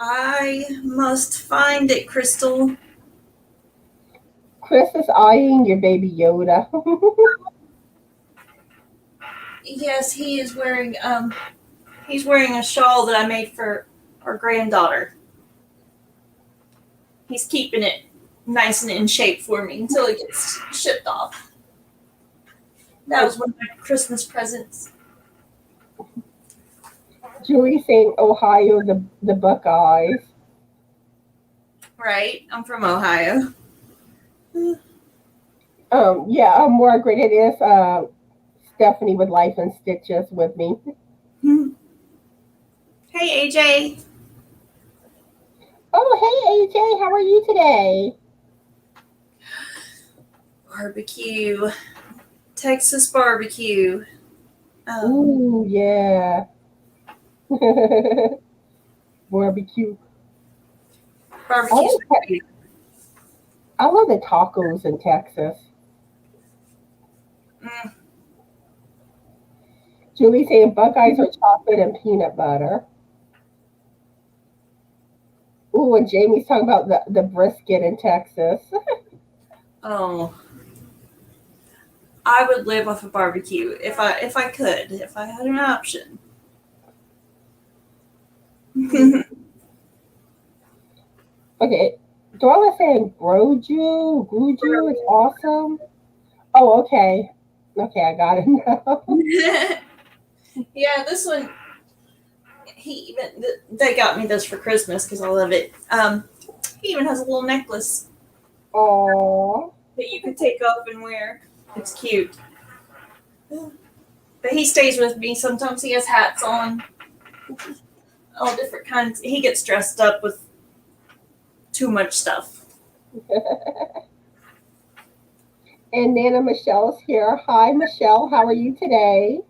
I must find it, Crystal. Chris is eyeing your baby Yoda. Yes, he's wearing a shawl that I made for our granddaughter. He's keeping it nice and in shape for me until it gets shipped off. That was one of my Christmas presents. Julie saying Ohio, the Buckeyes. Right, I'm from Ohio. Yeah, Margaret, it is Stephanie with Life and Stitches with me. Hey, AJ. Oh, hey, AJ, how are you today? Barbecue. Texas barbecue. Ooh, yeah. Barbecue. Barbecue's I love the tacos in Texas. Julie saying Buckeyes are chocolate and peanut butter. Ooh, and Jamie's talking about the brisket in Texas. Oh, I would live off a barbecue if I could, if I had an option. Okay, Darla saying Gruju, it's awesome. Oh, okay. Okay, I got it now. Yeah, this one. They got me this for Christmas because I love it. He even has a little necklace Aww. that you can take off and wear. It's cute. But he stays with me. Sometimes he has hats on, all different kinds. He gets dressed up with too much stuff. And Nana Michelle's here. Hi, Michelle. How are you today?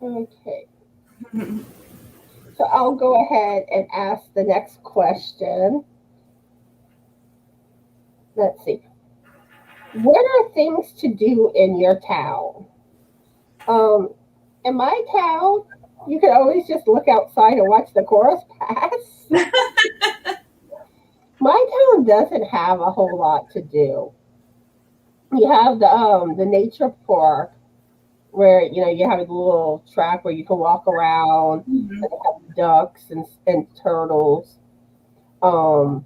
Okay. So I'll go ahead and ask the next question. Let's see. What are things to do in your town? In my town, you can always just look outside and watch the chorus pass. My town doesn't have a whole lot to do. You have the nature park where you have a little track where you can walk around and they have ducks and turtles. And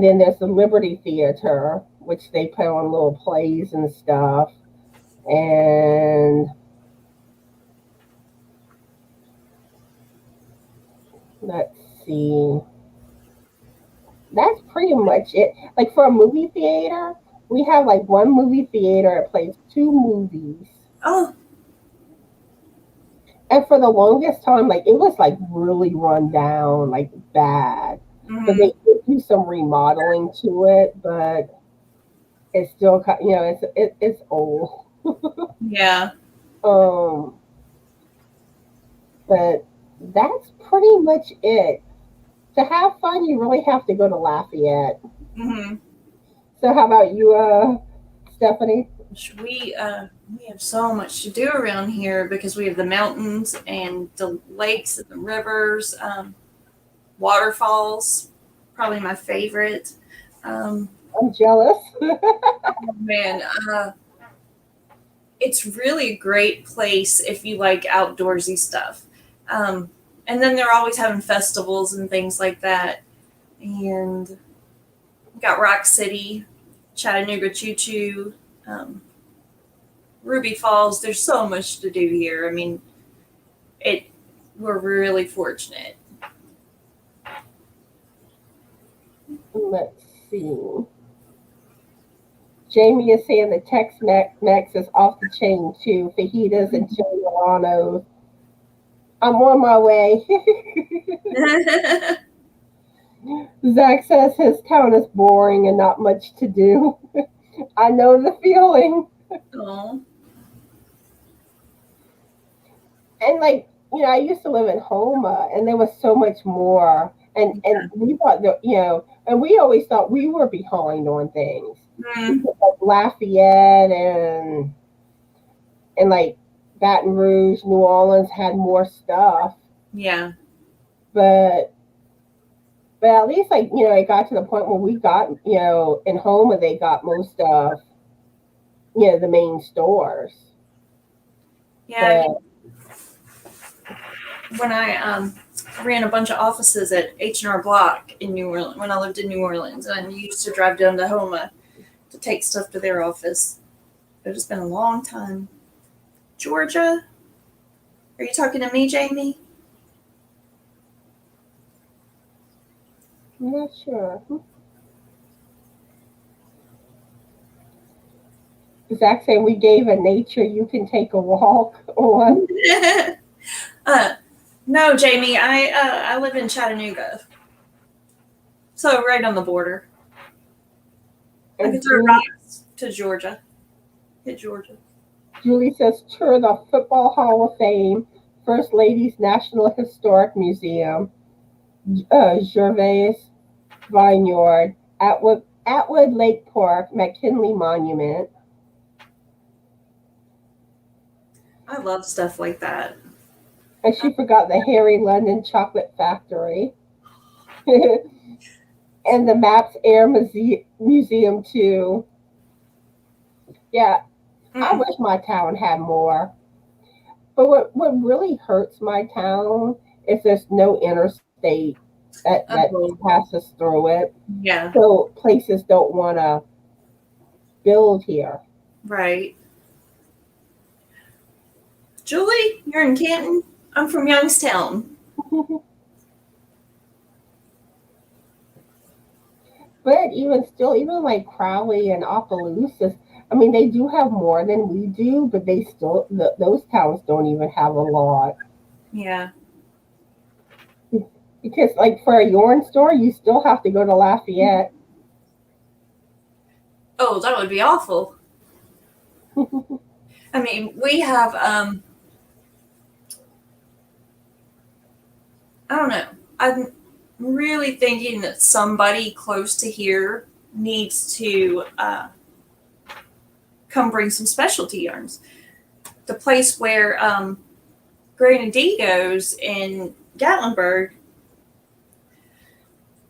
then there's the Liberty Theater, which they put on little plays and stuff. And let's see. That's pretty much it. Like for a movie theater, we have like one movie theater that plays two movies. Oh. And for the longest time, like it was like really run down, like bad. But they did do some remodeling to it, but it's still, it's old. Yeah. But that's pretty much it. To have fun, you really have to go to Lafayette. So how about you, Stephanie? We have so much to do around here because we have the mountains and the lakes and the rivers, waterfalls. Probably my favorite. I'm jealous. Man, it's really a great place if you like outdoorsy stuff. And then they're always having festivals and things like that. And we got Rock City, Chattanooga Choo Choo, Ruby Falls. There's so much to do here. I mean, we're really fortunate. Let's see. Jamie is saying the Tex-Mex is off the chain too. Fajitas and chili Milanos. I'm on my way. Zach says his town is boring and not much to do. I know the feeling. Oh. And like, I used to live in Homa and there was so much more. And we thought that, and we always thought we were behind on things. Mm. Like Lafayette and like Baton Rouge, New Orleans had more stuff. Yeah. But at least like, it got to the point where we got, in Homa they got most of, the main stores. Yeah. But, when I ran a bunch of offices at H&R Block in New Orleans, when I lived in New Orleans, and I used to drive down to Homa to take stuff to their office. It has been a long time. Georgia? Are you talking to me, Jamie? I'm not sure. Zach saying we gave a nature you can take a walk on. No, Jamie, I live in Chattanooga. So right on the border. I could throw rocks to Georgia. Hit Georgia. Julie says tour the Football Hall of Fame, First Ladies National Historic Museum, Gervais Vineyard, Atwood Lake Park, McKinley Monument. I love stuff like that. And she forgot the Harry London Chocolate Factory. And the Maps Air Museum too. Yeah, I wish my town had more. But what really hurts my town is there's no interstate that passes through it. Yeah. So places don't want to build here. Right. Julie, you're in Canton. I'm from Youngstown. But even like Crowley and Opelousas, I mean, they do have more than we do, but they still, those towns don't even have a lot. Yeah. Because, like, for a yarn store, you still have to go to Lafayette. Oh, that would be awful. I mean, we have, I don't know. I'm really thinking that somebody close to here needs to come bring some specialty yarns. The place where Grenadigo's in Gatlinburg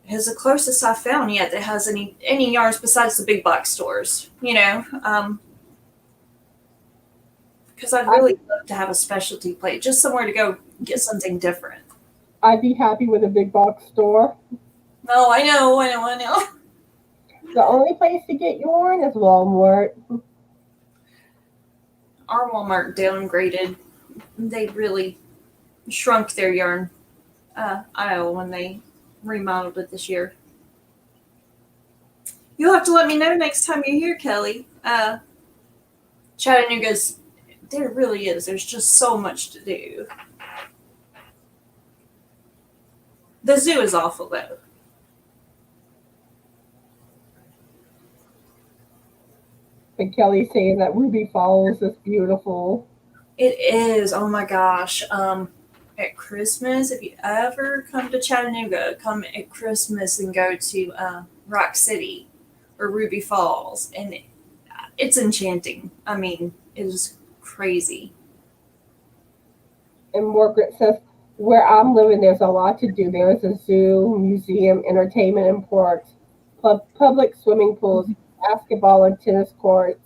is the closest I've found yet that has any yarns besides the big box stores, because I'd really love to have a specialty place, just somewhere to go get something different. I'd be happy with a big box store. No, I know. The only place to get yarn is Walmart. Our Walmart downgraded. They really shrunk their yarn aisle when they remodeled it this year. You'll have to let me know next time you're here, Kelly. Chattanooga's, there really is. There's just so much to do. The zoo is awful, though. But Kelly's saying that Ruby Falls is beautiful. It is. Oh my gosh. At Christmas, if you ever come to Chattanooga, come at Christmas and go to Rock City or Ruby Falls, and it's enchanting. I mean, it is crazy. And Margaret says, where I'm living, there's a lot to do. There is a zoo, museum, entertainment and parks, public swimming pools, basketball and tennis courts,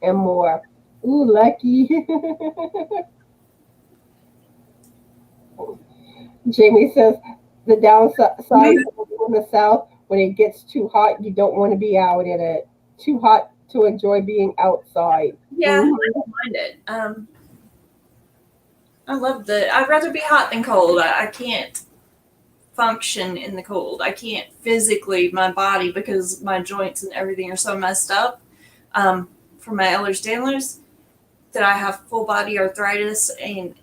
and more. Ooh, lucky. Jamie says the downside of living in the South, when it gets too hot, you don't want to be out in it. Too hot to enjoy being outside. Yeah, I Hmm. don't mind it. I'd rather be hot than cold. I can't function in the cold. I can't physically, my body, because my joints and everything are so messed up from my Ehlers-Danlos, that I have full body arthritis. And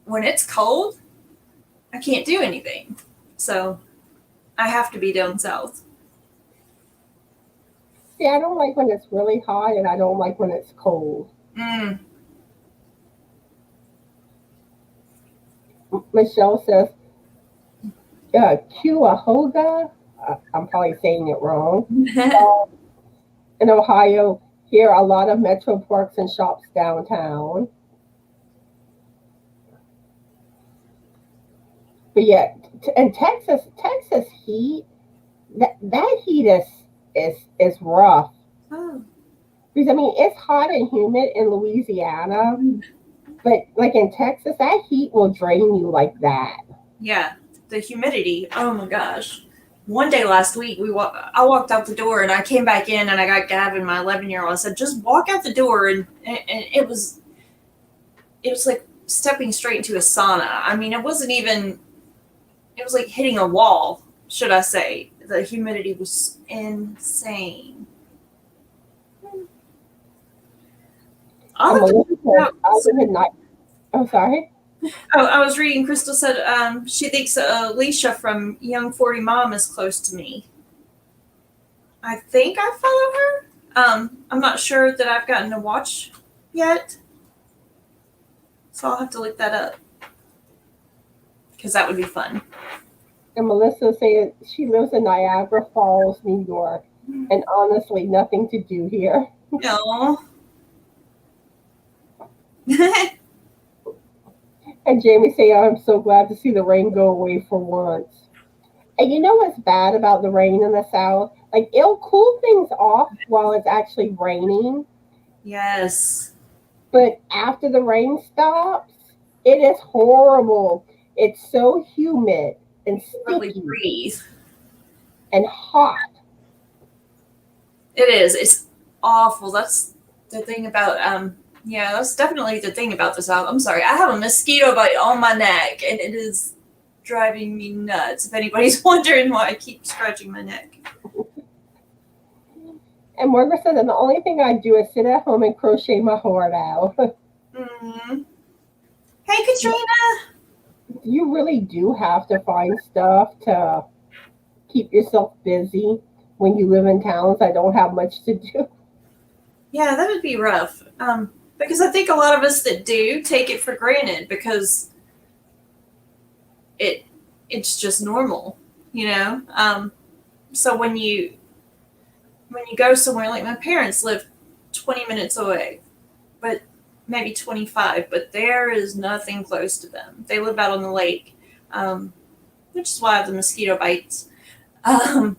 when it's cold, I can't do anything. So I have to be down south. See, I don't like when it's really hot, and I don't like when it's cold. Mm, Michelle says, Cuyahoga. I'm probably saying it wrong. Uh, in Ohio, here are a lot of metro parks and shops downtown. But yeah, in Texas heat, that heat is rough. oh, Because I mean, it's hot and humid in Louisiana, but like in Texas, that heat will drain you like that. yeah, the humidity. Oh my gosh. One day last week, I walked out the door and I came back in and I got Gavin, my 11-year-old. I said, "Just walk out the door," and it was like stepping straight into a sauna. I mean, it wasn't even. It was like hitting a wall, should I say? The humidity was insane. I'll I'm have a to little check it cold. out. I live in night. I'm sorry. Oh, I was reading. Crystal said she thinks Alicia from Young 40 Mom is close to me. I think I follow her. I'm not sure that I've gotten to watch yet, so I'll have to look that up because that would be fun. And Melissa saying she lives in Niagara Falls, New York, and honestly, nothing to do here. No. And Jamie saying, I'm so glad to see the rain go away for once. And you know what's bad about the rain in the South? Like, it'll cool things off while it's actually raining, Yes. but after the rain stops, it is horrible. It's so humid and Hardly sticky breathe. and hot. It is. It's awful. That's the thing about yeah, that's definitely the thing about this album. I'm sorry. I have a mosquito bite on my neck and it is driving me nuts. If anybody's wondering why I keep scratching my neck. And Margaret said that the only thing I do is sit at home and crochet my heart out. Mm. Hey Katrina. You really do have to find stuff to keep yourself busy when you live in towns that don't have much to do. Yeah, that would be rough. Because I think a lot of us that do take it for granted because it it's just normal, you know? So when you go somewhere, like my parents live 20 minutes away, but maybe 25, but there is nothing close to them. They live out on the lake, which is why the mosquito bites. Um,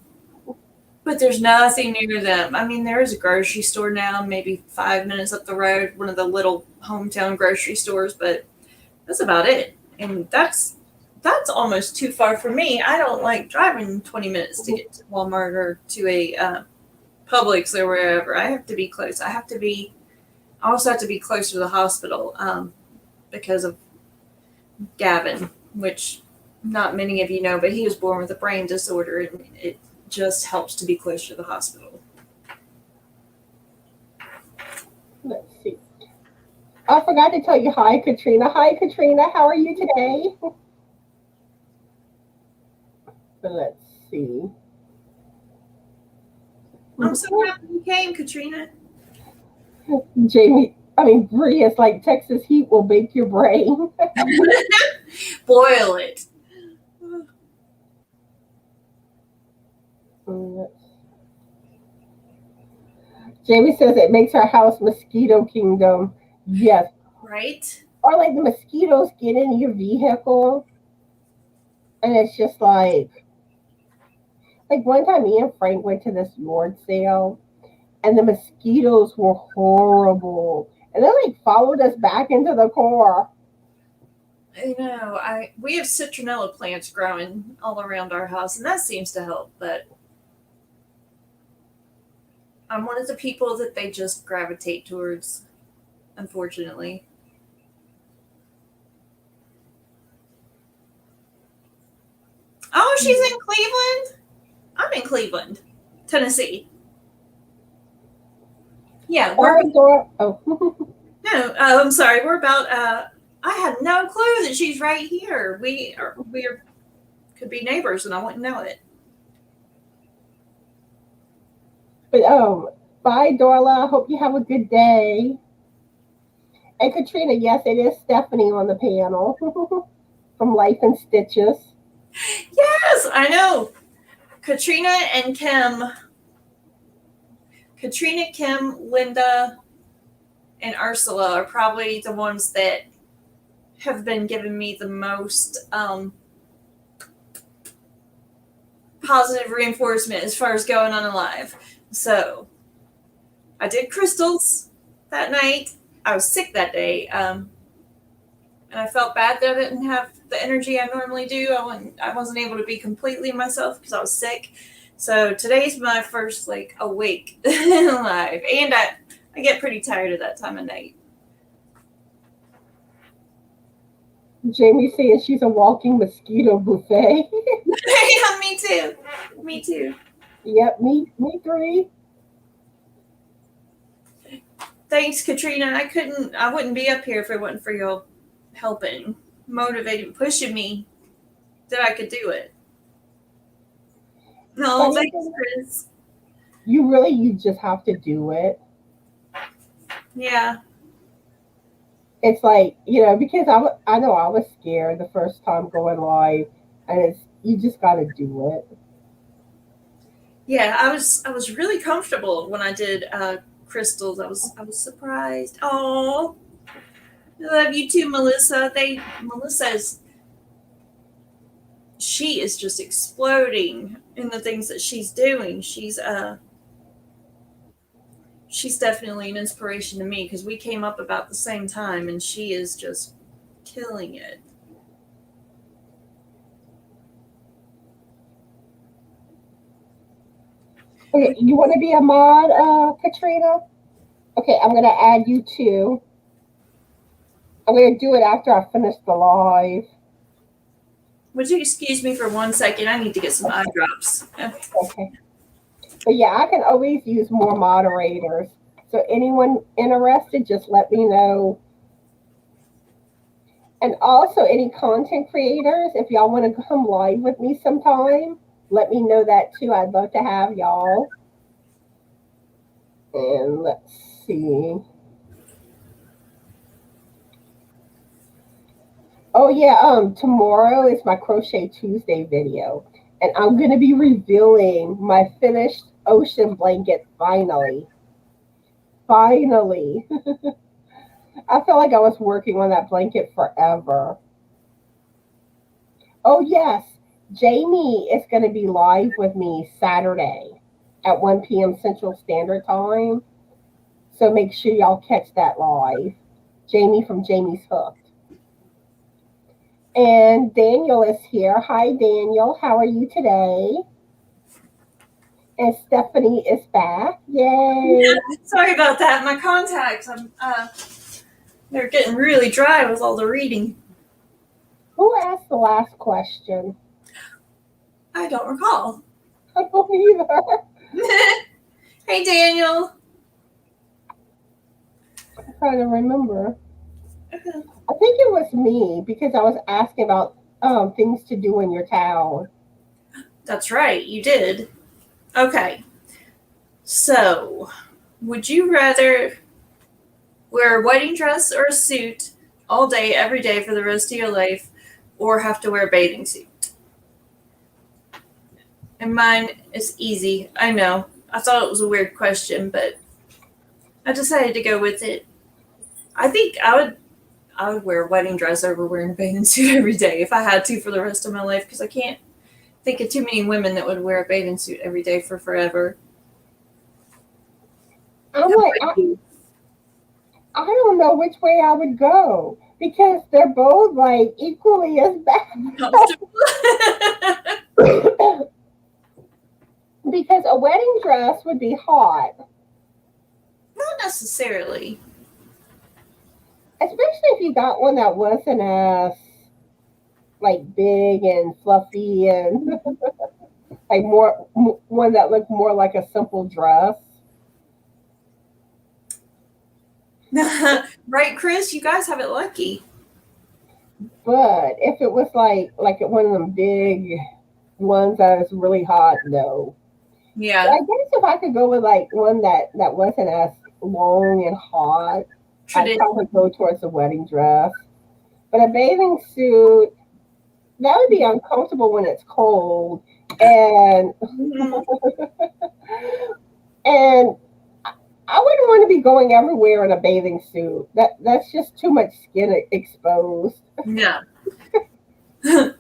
but there's nothing near them. I mean, there is a grocery store now, maybe 5 minutes up the road, one of the little hometown grocery stores, but that's about it. And that's almost too far for me. I don't like driving 20 minutes to get to Walmart or to a Publix or wherever. I have to be close. I also have to be close to the hospital because of Gavin, which not many of you know, but he was born with a brain disorder, and it just helps to be close to the hospital. Let's see. I forgot to tell you hi, Katrina. Hi, Katrina. How are you today? Let's see. I'm so happy you came, Katrina. Jamie, I mean, Bree is like Texas heat will bake your brain. Boil it. Jamie says it makes our house mosquito kingdom. Yes. Right? Or like the mosquitoes get in your vehicle and it's just like one time me and Frank went to this yard sale and the mosquitoes were horrible. And they like followed us back into the car. I know. We have citronella plants growing all around our house, and that seems to help. But I'm one of the people that they just gravitate towards, unfortunately. Oh, she's in Cleveland. I'm in Cleveland, Tennessee. Yeah, we're Oh. no. I'm sorry. We're about. I had no clue that she's right here. We could be neighbors, and I wouldn't know it. But bye, Dorla. I hope you have a good day. And Katrina, yes, it is Stephanie on the panel from Life in Stitches. Yes, I know. Katrina, Kim, Linda, and Ursula are probably the ones that have been giving me the most positive reinforcement as far as going on alive. So I did crystals that night. I was sick that day, and I felt bad that I didn't have the energy I normally do. I wasn't able to be completely myself because I was sick. So today's my first like awake alive, and I get pretty tired at that time of night. Jamie saying she's a walking mosquito buffet. Yeah, me too. Me too. Yep, me three. Thanks, Katrina. I wouldn't be up here if it wasn't for you helping, motivating, pushing me that I could do it. No, thanks, Chris. You just have to do it. Yeah. It's like, because I know I was scared the first time going live, and you just got to do it. Yeah, I was really comfortable when I did crystals. I was surprised. Oh, I love you too, Melissa. She is just exploding in the things that she's doing. She's definitely an inspiration to me because we came up about the same time, and she is just killing it. Okay, you want to be a mod, Katrina? Okay, I'm gonna add you too. I'm gonna do it after I finish the live. Would you excuse me for 1 second? I need to get some eye drops. Okay. But yeah, I can always use more moderators. So anyone interested, just let me know. And also any content creators, if y'all want to come live with me sometime, let me know that too. I'd love to have y'all. And let's see. Oh yeah, tomorrow is my Crochet Tuesday video. And I'm gonna be revealing my finished ocean blanket finally. Finally. I feel like I was working on that blanket forever. Oh yes, Jamie is gonna be live with me Saturday at 1 p.m. Central Standard Time. So make sure y'all catch that live. Jamie from Jamie's Hooked. And Daniel is here. Hi, Daniel. How are you today? And Stephanie is back. Yay. Yeah, sorry about that. My contacts, they're getting really dry with all the reading. Who asked the last question? I don't recall. I don't either. Hey, Daniel. I'm trying to remember. I think it was me because I was asking about things to do in your town. That's right, you did. Okay. So, would you rather wear a wedding dress or a suit all day, every day for the rest of your life, or have to wear a bathing suit? And mine is easy. I know. I thought it was a weird question, but I decided to go with it. I think I would wear a wedding dress over wearing a bathing suit every day if I had to for the rest of my life, because I can't think of too many women that would wear a bathing suit every day for forever. I don't know which way I would go because they're both like equally as bad. Comfortable. Because a wedding dress would be hot, Not necessarily. especially if you got one that wasn't as like big and fluffy and like one that looked more like a simple dress. Right, Chris? You guys have it lucky. But if it was like one of them big ones that is really hot, no. But Yeah. I guess if I could go with like one that wasn't as long and hot, I'd Tradition. probably go towards the wedding dress. But a bathing suit, that would be uncomfortable when it's cold, and Mhm. and I wouldn't want to be going everywhere in a bathing suit. That's just too much skin exposed. No.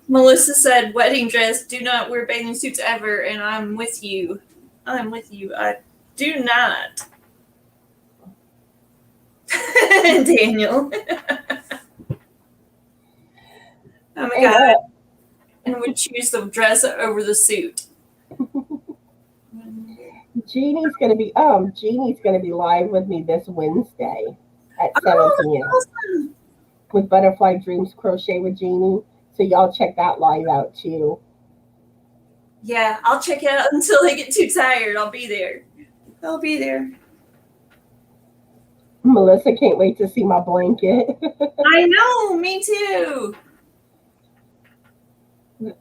Melissa said, wedding dress, do not wear bathing suits ever, and I'm with you. I'm with you. I do not. Daniel. Oh my And god. And would choose the dress over the suit. Jeannie's gonna be live with me this Wednesday at 7 p.m. Awesome. with Butterfly Dreams Crochet with Jeannie. So y'all check that live out too. Yeah, I'll check it out until I get too tired. I'll be there. I'll be there. Melissa can't wait to see my blanket. I know, me too.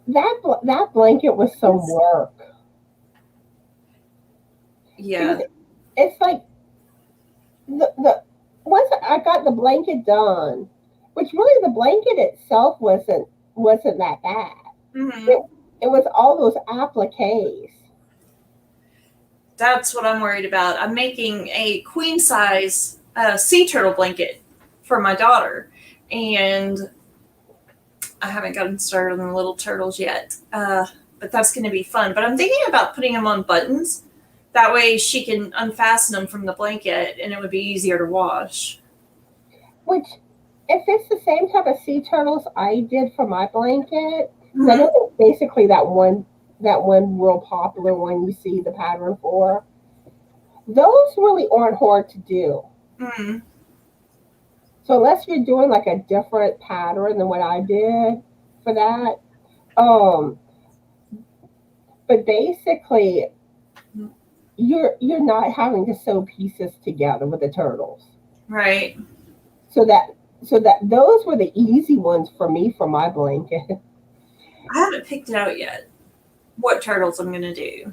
That blanket was some work. Yeah. It's like the once I got the blanket done, which really the blanket itself wasn't that bad. Mm-hmm. It was all those appliques. That's what I'm worried about. I'm making a queen size sea turtle blanket for my daughter, and I haven't gotten started on the little turtles yet. But that's going to be fun. But I'm thinking about putting them on buttons. That way she can unfasten them from the blanket, and it would be easier to wash. Which, if it's the same type of sea turtles I did for my blanket, Mm-hmm. I know it's basically that one real popular one you see the pattern for. Those really aren't hard to do. Mm-hmm. So unless you're doing like a different pattern than what I did for that, but basically you're not having to sew pieces together with the turtles. Right. So that those were the easy ones for me for my blanket. I haven't picked it out yet. What turtles I'm going to do.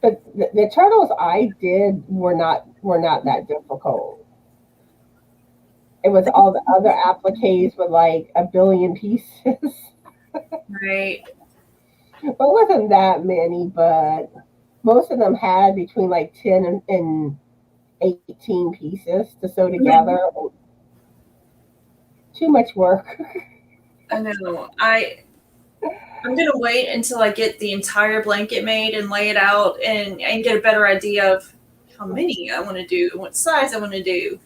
But the turtles I did were not that difficult. It was all the other appliques with like a billion pieces. Right. Well, it wasn't that many, but most of them had between like 10 and 18 pieces to sew together. Too much work. I know. I'm going to wait until I get the entire blanket made and lay it out and get a better idea of how many I want to do and what size I want to do.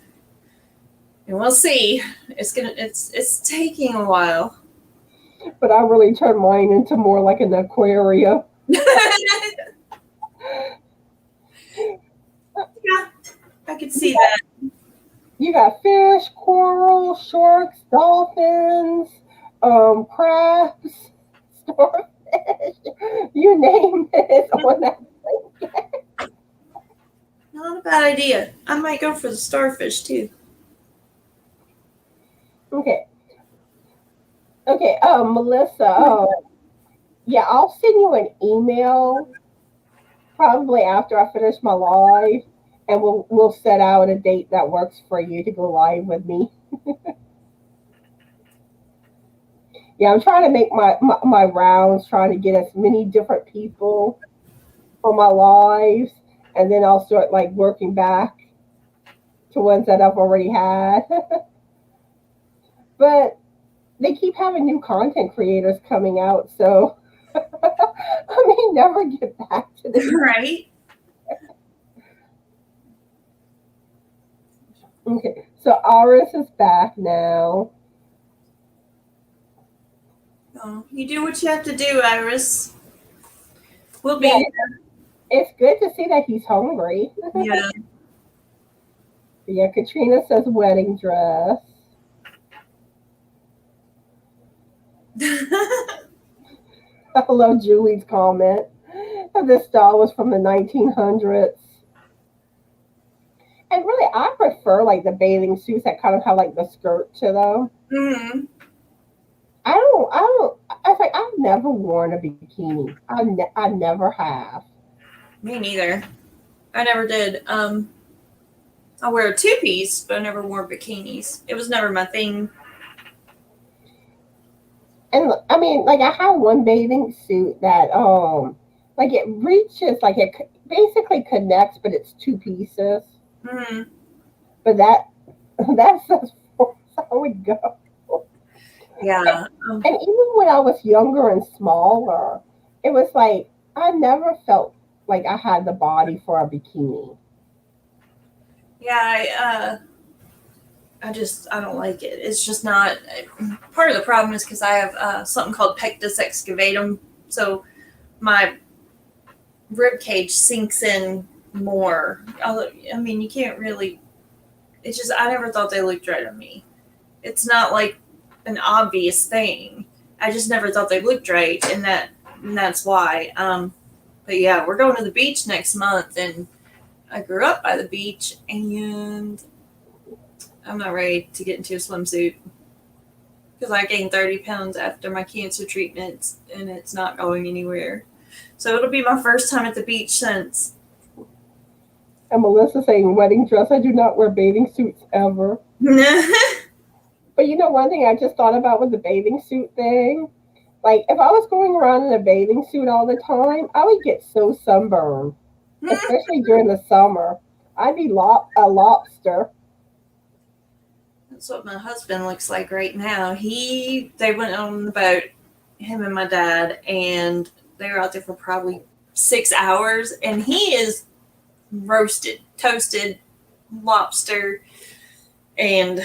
And we'll see. It's taking a while. But I really turned mine into more like an aquarium. Yeah, I could see that. You got fish, coral, sharks, dolphins, crabs, starfish. You name it on that. Not a bad idea. I might go for the starfish too. Okay. Okay, Melissa, yeah, I'll send you an email probably after I finish my live, and we'll set out a date that works for you to go live with me. Yeah, I'm trying to make my rounds, trying to get as many different people on my lives, and then I'll start like working back to ones that I've already had. But they keep having new content creators coming out, so I may never get back to this. Right? Okay, So Iris is back now. Oh, you do what you have to do, Iris. We'll Yeah, be it's good to see that he's hungry. yeah. Yeah, Katrina says wedding dress. I love Julie's comment. This style was from the 1900s. And really, I prefer like the bathing suits that kind of have like the skirt to them. Mm, I was like, I've never worn a bikini. I never have. me neither. I never did. I wear a two-piece, but I never wore bikinis. It was never my thing. And I mean, like I have one bathing suit that like it reaches, like basically connects, but it's two pieces. Mm, But that's as far as I would go. yeah. And even when I was younger and smaller, it was like I never felt like I had the body for a bikini. Yeah, I don't like it. It's just not. Part of the problem is because I have something called pectus excavatum, so my rib cage sinks in more. I mean, you can't really. It's just I never thought they looked right on me. It's not like an obvious thing. I just never thought they looked right, and that's why. But yeah, we're going to the beach next month, and I grew up by the beach, and I'm not ready to get into a swimsuit because I gained 30 pounds after my cancer treatments, and it's not going anywhere. So it'll be my first time at the beach since. And Melissa saying wedding dress. I do not wear bathing suits ever. But you know, one thing I just thought about with the bathing suit thing. Like, if I was going around in a bathing suit all the time, I would get so sunburned, especially during the summer. I'd be a lobster. That's what my husband looks like right now. They went on the boat, him and my dad, and they were out there for probably 6 hours, and he is roasted, toasted lobster, and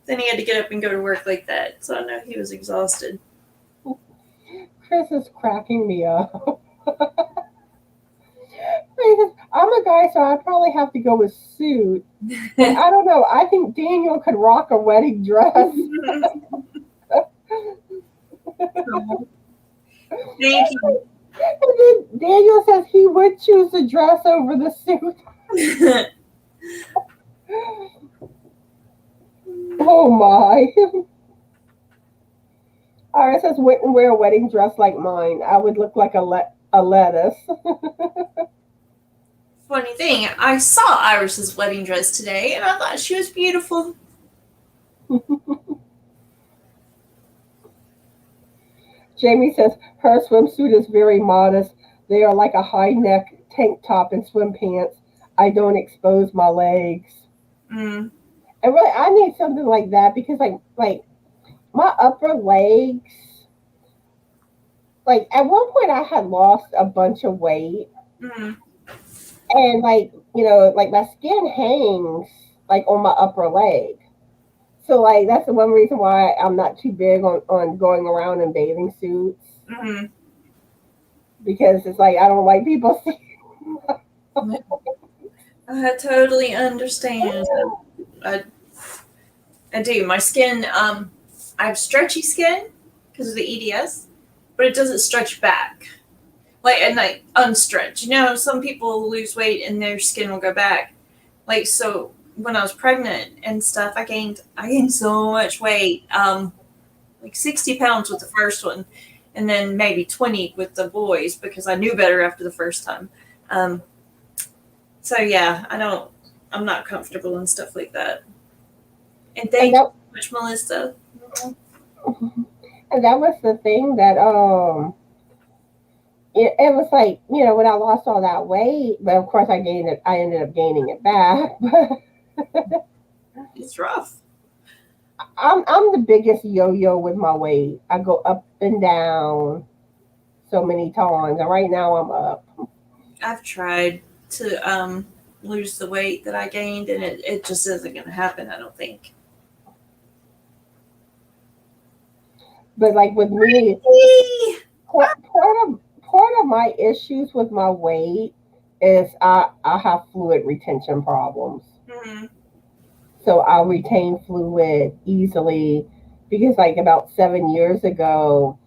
then he had to get up and go to work like that. So I know he was exhausted. Chris is cracking me up. I'm a guy, so I probably have to go with suit. But I don't know. I think Daniel could rock a wedding dress. Thank you. And then Daniel says he would choose the dress over the suit. Oh my. Iris says wouldn't wear a wedding dress like mine. I would look like a lettuce. Funny thing, I saw Iris's wedding dress today, and I thought she was beautiful. Jamie says her swimsuit is very modest. They are like a high neck tank top and swim pants. I don't expose my legs. Mm. And really, I need something like that because like my upper legs. Like at one point, I had lost a bunch of weight, Mm. and like like my skin hangs like on my upper leg. So like that's the one reason why I'm not too big on going around in bathing suits Mm. because it's like I don't like people seeing. I totally understand. I, I do. My skin, I have stretchy skin because of the EDS, but it doesn't stretch back. Like, and like unstretch. You know, some people lose weight and their skin will go back. Like, so when I was pregnant and stuff, I gained so much weight. Like 60 pounds with the first one, and then maybe 20 with the boys because I knew better after the first time. So yeah, I'm not comfortable and stuff like that. And And thank you that so much, Melissa. and that was the thing that it was like when I lost all that weight, but of course I ended up gaining it back. It's rough. I'm the biggest yo-yo with my weight. I go up and down so many times, and right now I'm up. I've tried to lose the weight that I gained, and it just isn't going to happen, I don't think. But like with me, Yay! part of my issues with my weight is I have fluid retention problems. Mhm. So I'll retain fluid easily because like about 7 years ago,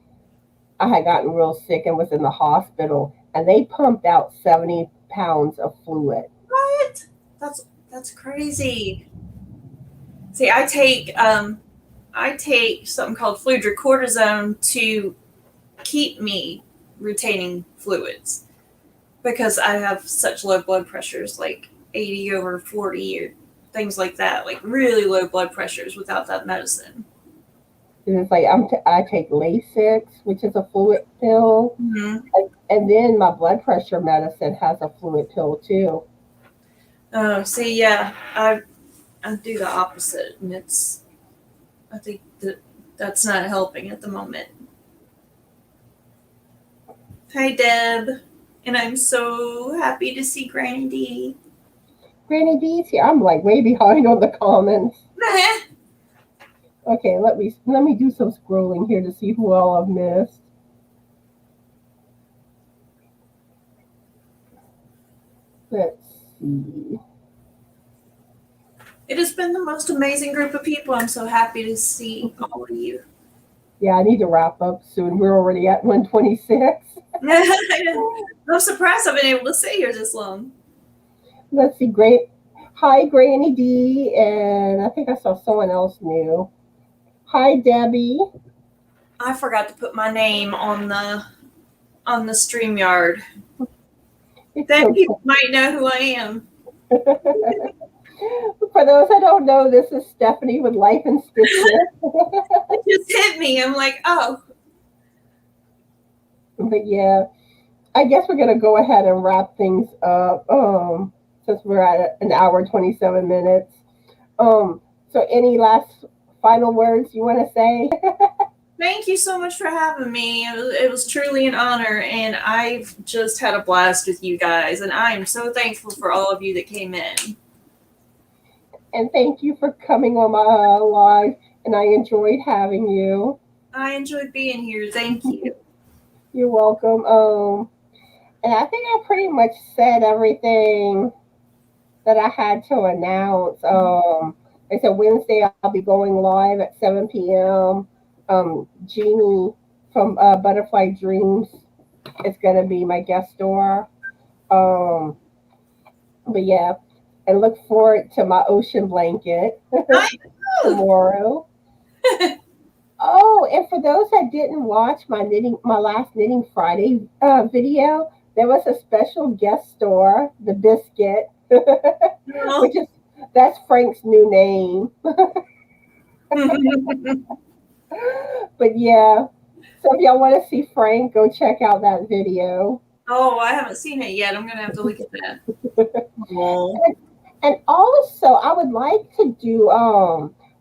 I had gotten real sick and was in the hospital, and they pumped out 70 pounds of fluid. What? That's crazy. See, I take something called fludrocortisone to keep me retaining fluids because I have such low blood pressures, like 80/40 or things like that, like really low blood pressures without that medicine. And it's like I take Lasix, which is a fluid pill, Mm-hmm. and then my blood pressure medicine has a fluid pill too. Oh, see, yeah, I do the opposite, and I think that's not helping at the moment. Hi, Deb, and I'm so happy to see Granny D. Granny D's here. I'm like way behind on the comments. Okay, let me do some scrolling here to see who all I've missed. Let's see. It has been the most amazing group of people. I'm so happy to see all of you. Yeah, I need to wrap up soon. We're already at 126. I'm surprised I've been able to stay here this long. Let's see. Great. Hi, Granny D, and I think I saw someone else new. Hi, Debbie. I forgot to put my name on the StreamYard. Then people might know who I am. For those that don't know, this is Stephanie with Life and Stitches. It just hit me. I'm like, oh. But yeah, I guess we're gonna go ahead and wrap things up. Since we're at an hour 27 minutes. So any last final words you want to say? Thank you so much for having me. It was truly an honor, and I've just had a blast with you guys, and I am so thankful for all of you that came in. And thank you for coming on my live, and I enjoyed having you. I enjoyed being here. Thank you. You're welcome. And I think I pretty much said everything that I had to announce. Like I said Wednesday I'll be going live at 7 p.m. Jeannie from Butterfly Dreams is going to be my guest star. Um, but yeah, and look forward to my ocean blanket tomorrow. Oh, and for those that didn't watch my last Knitting Friday video, there was a special guest star, the Biscuit, which is that's Frank's new name. But yeah, so if y'all want to see Frank, go check out that video. Oh, I haven't seen it yet. I'm gonna have to look at that. Oh. And also, I would like to do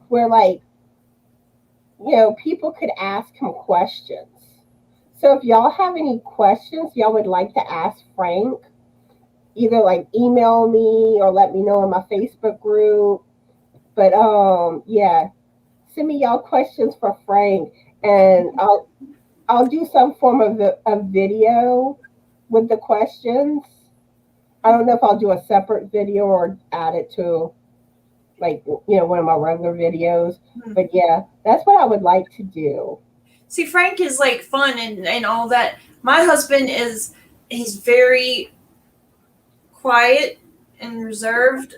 where like people could ask him questions. So if y'all have any questions y'all would like to ask Frank, either like email me or let me know in my Facebook group. But yeah, send me y'all questions for Frank, and I'll do some form of a video with the questions. I don't know if I'll do a separate video or add it to like one of my regular videos. But yeah, that's what I would like to do. See, Frank is like fun and all that. My husband he's very quiet and reserved,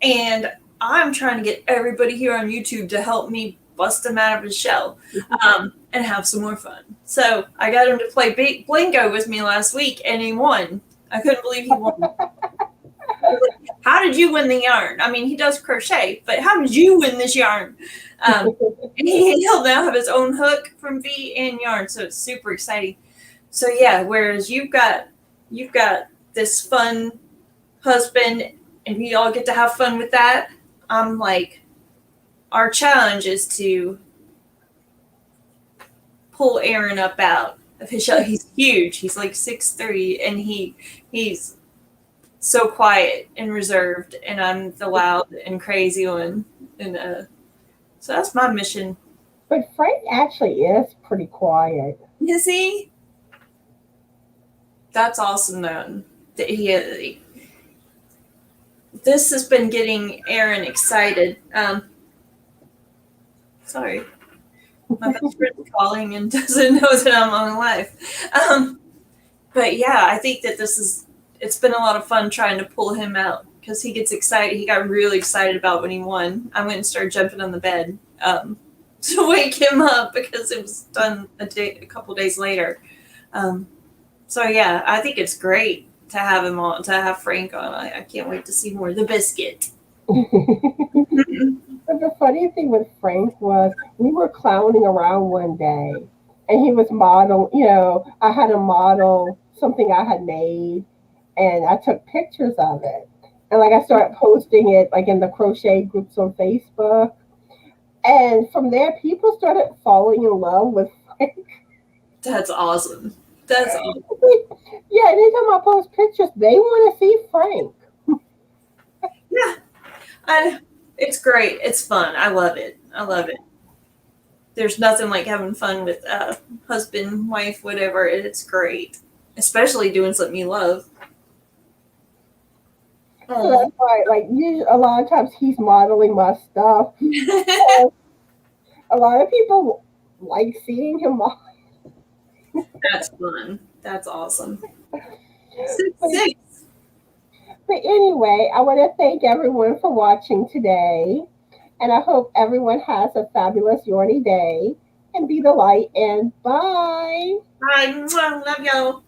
and I'm trying to get everybody here on YouTube to help me bust him out of his shell and have some more fun. So I got him to play Blingo with me last week, and he won. I couldn't believe he won. How did you win the yarn? I mean, he does crochet, but how did you win this yarn? He'll now have his own hook from V and yarn, so it's super exciting. So yeah, whereas you've got this fun husband, and we all get to have fun with that. I'm like, our challenge is to pull Aaron out of his shell. He's huge. He's like 6'3", and he's so quiet and reserved, and I'm the loud and crazy one. And so that's my mission. But Frank actually is pretty quiet. You see, that's awesome though. That this has been getting Aaron excited. Sorry, my best friend's calling and doesn't know that I'm on live. But yeah, I think that it's been a lot of fun trying to pull him out because he gets excited. He got really excited about when he won. I went and started jumping on the bed to wake him up because it was done a couple days later. So yeah, I think it's great to have him on, to have Frank on. I can't wait to see more of the biscuit. But the funny thing with Frank was we were clowning around one day and he was I had a model something I had made and I took pictures of it. And like I started posting it like in the crochet groups on Facebook. And from there people started falling in love with Frank. That's awesome. That's awesome. Yeah, anytime I post pictures, they want to see Frank. Yeah. It's great. It's fun. I love it. I love it. There's nothing like having fun with husband, wife, whatever. It's great, especially doing something you love. So that's why, like, a lot of times he's modeling my stuff. A lot of people like seeing him model. That's fun. That's awesome. But anyway, I want to thank everyone for watching today. And I hope everyone has a fabulous Yorny day. And be the light and bye. Bye. Love y'all.